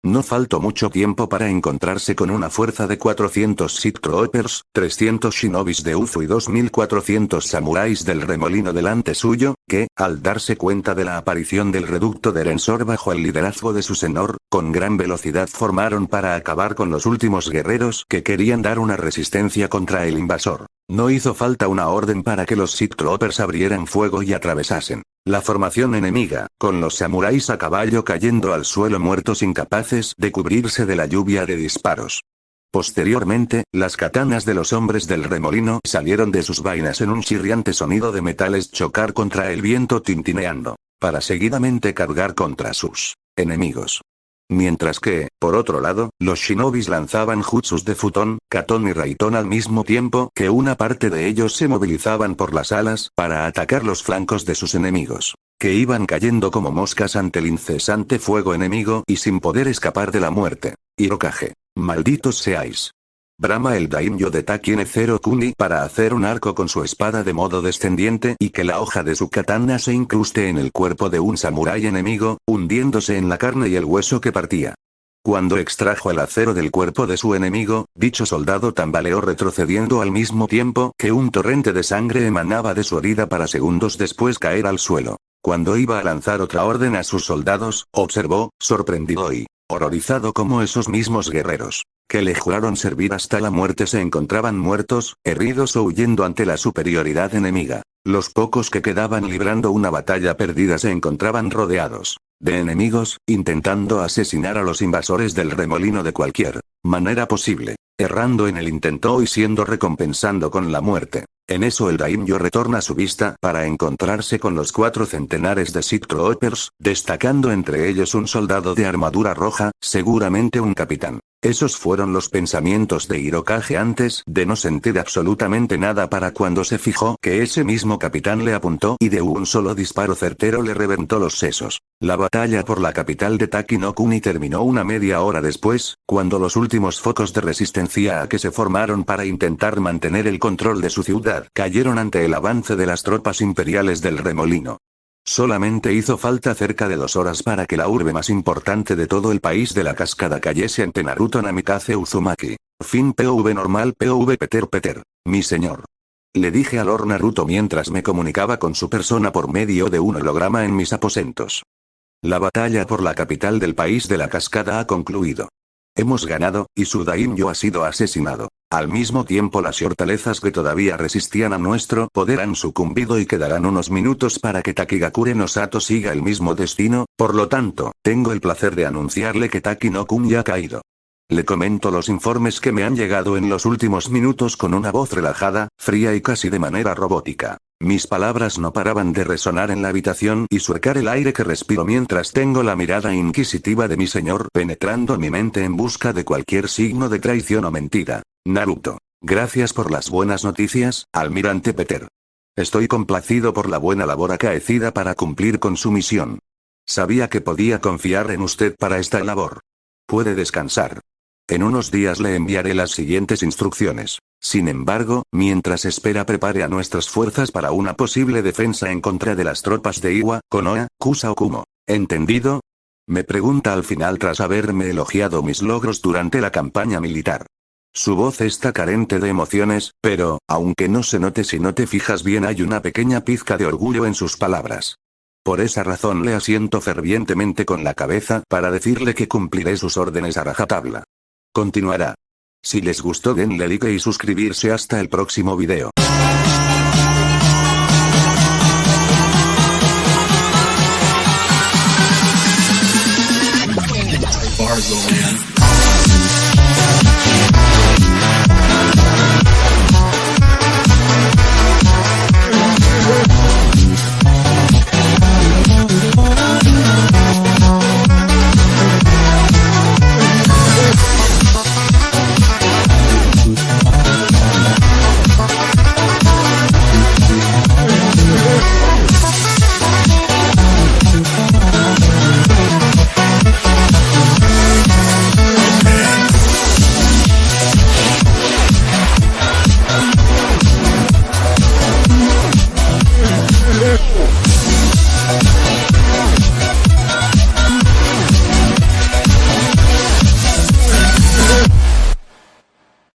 No faltó mucho tiempo para encontrarse con una fuerza de 400 Sith Troopers, 300 shinobis de Uzu y 2400 samuráis del remolino delante suyo, que, al darse cuenta de la aparición del reducto de Erensor bajo el liderazgo de su senor, con gran velocidad formaron para acabar con los últimos guerreros que querían dar una resistencia contra el invasor. No hizo falta una orden para que los Sith Troopers abrieran fuego y atravesasen la formación enemiga, con los samuráis a caballo cayendo al suelo muertos incapaces de cubrirse de la lluvia de disparos. Posteriormente, las katanas de los hombres del remolino salieron de sus vainas en un chirriante sonido de metales chocar contra el viento tintineando, para seguidamente cargar contra sus enemigos. Mientras que, por otro lado, los shinobis lanzaban jutsus de Futon, Katon y Raiton al mismo tiempo que una parte de ellos se movilizaban por las alas para atacar los flancos de sus enemigos, que iban cayendo como moscas ante el incesante fuego enemigo y sin poder escapar de la muerte. Hirokage, malditos seáis. Brama el daimyo de Taki no Kuni para hacer un arco con su espada de modo descendiente y que la hoja de su katana se incruste en el cuerpo de un samurái enemigo, hundiéndose en la carne y el hueso que partía. Cuando extrajo el acero del cuerpo de su enemigo, dicho soldado tambaleó retrocediendo al mismo tiempo que un torrente de sangre emanaba de su herida para segundos después caer al suelo. Cuando iba a lanzar otra orden a sus soldados, observó, sorprendido y horrorizado como esos mismos guerreros, que le juraron servir hasta la muerte se encontraban muertos, heridos o huyendo ante la superioridad enemiga. Los pocos que quedaban librando una batalla perdida se encontraban rodeados de enemigos, intentando asesinar a los invasores del remolino de cualquier manera posible, errando en el intento y siendo recompensando con la muerte. En eso el daimyo retorna su vista para encontrarse con los 4 centenares de Sith Troopers, destacando entre ellos un soldado de armadura roja, seguramente un capitán. Esos fueron los pensamientos de Hirokage antes de no sentir absolutamente nada para cuando se fijó que ese mismo capitán le apuntó y de un solo disparo certero le reventó los sesos. La batalla por la capital de Taki no Kuni terminó una media hora después, cuando los últimos focos de resistencia a que se formaron para intentar mantener el control de su ciudad cayeron ante el avance de las tropas imperiales del remolino. Solamente hizo falta cerca de 2 horas para que la urbe más importante de todo el país de la cascada cayese ante Naruto Namikaze Uzumaki. Fin POV normal POV Peter Peter. Mi señor. Le dije a Lord Naruto mientras me comunicaba con su persona por medio de un holograma en mis aposentos. La batalla por la capital del país de la cascada ha concluido. Hemos ganado, y su daimyo ha sido asesinado. Al mismo tiempo las fortalezas que todavía resistían a nuestro poder han sucumbido y quedarán unos minutos para que Takigakure no Sato siga el mismo destino, por lo tanto, tengo el placer de anunciarle que Taki no Kun ya ha caído. Le comento los informes que me han llegado en los últimos minutos con una voz relajada, fría y casi de manera robótica. Mis palabras no paraban de resonar en la habitación y suecar el aire que respiro mientras tengo la mirada inquisitiva de mi señor penetrando mi mente en busca de cualquier signo de traición o mentira. Naruto. Gracias por las buenas noticias, almirante Peter. Estoy complacido por la buena labor acaecida para cumplir con su misión. Sabía que podía confiar en usted para esta labor. Puede descansar. En unos días le enviaré las siguientes instrucciones. Sin embargo, mientras espera prepare a nuestras fuerzas para una posible defensa en contra de las tropas de Iwa, Konoha, Kusa o Kumo. ¿Entendido? Me pregunta al final tras haberme elogiado mis logros durante la campaña militar. Su voz está carente de emociones, pero, aunque no se note si no te fijas bien hay una pequeña pizca de orgullo en sus palabras. Por esa razón le asiento fervientemente con la cabeza para decirle que cumpliré sus órdenes a rajatabla. Continuará. Si les gustó denle like y suscribirse hasta el próximo video.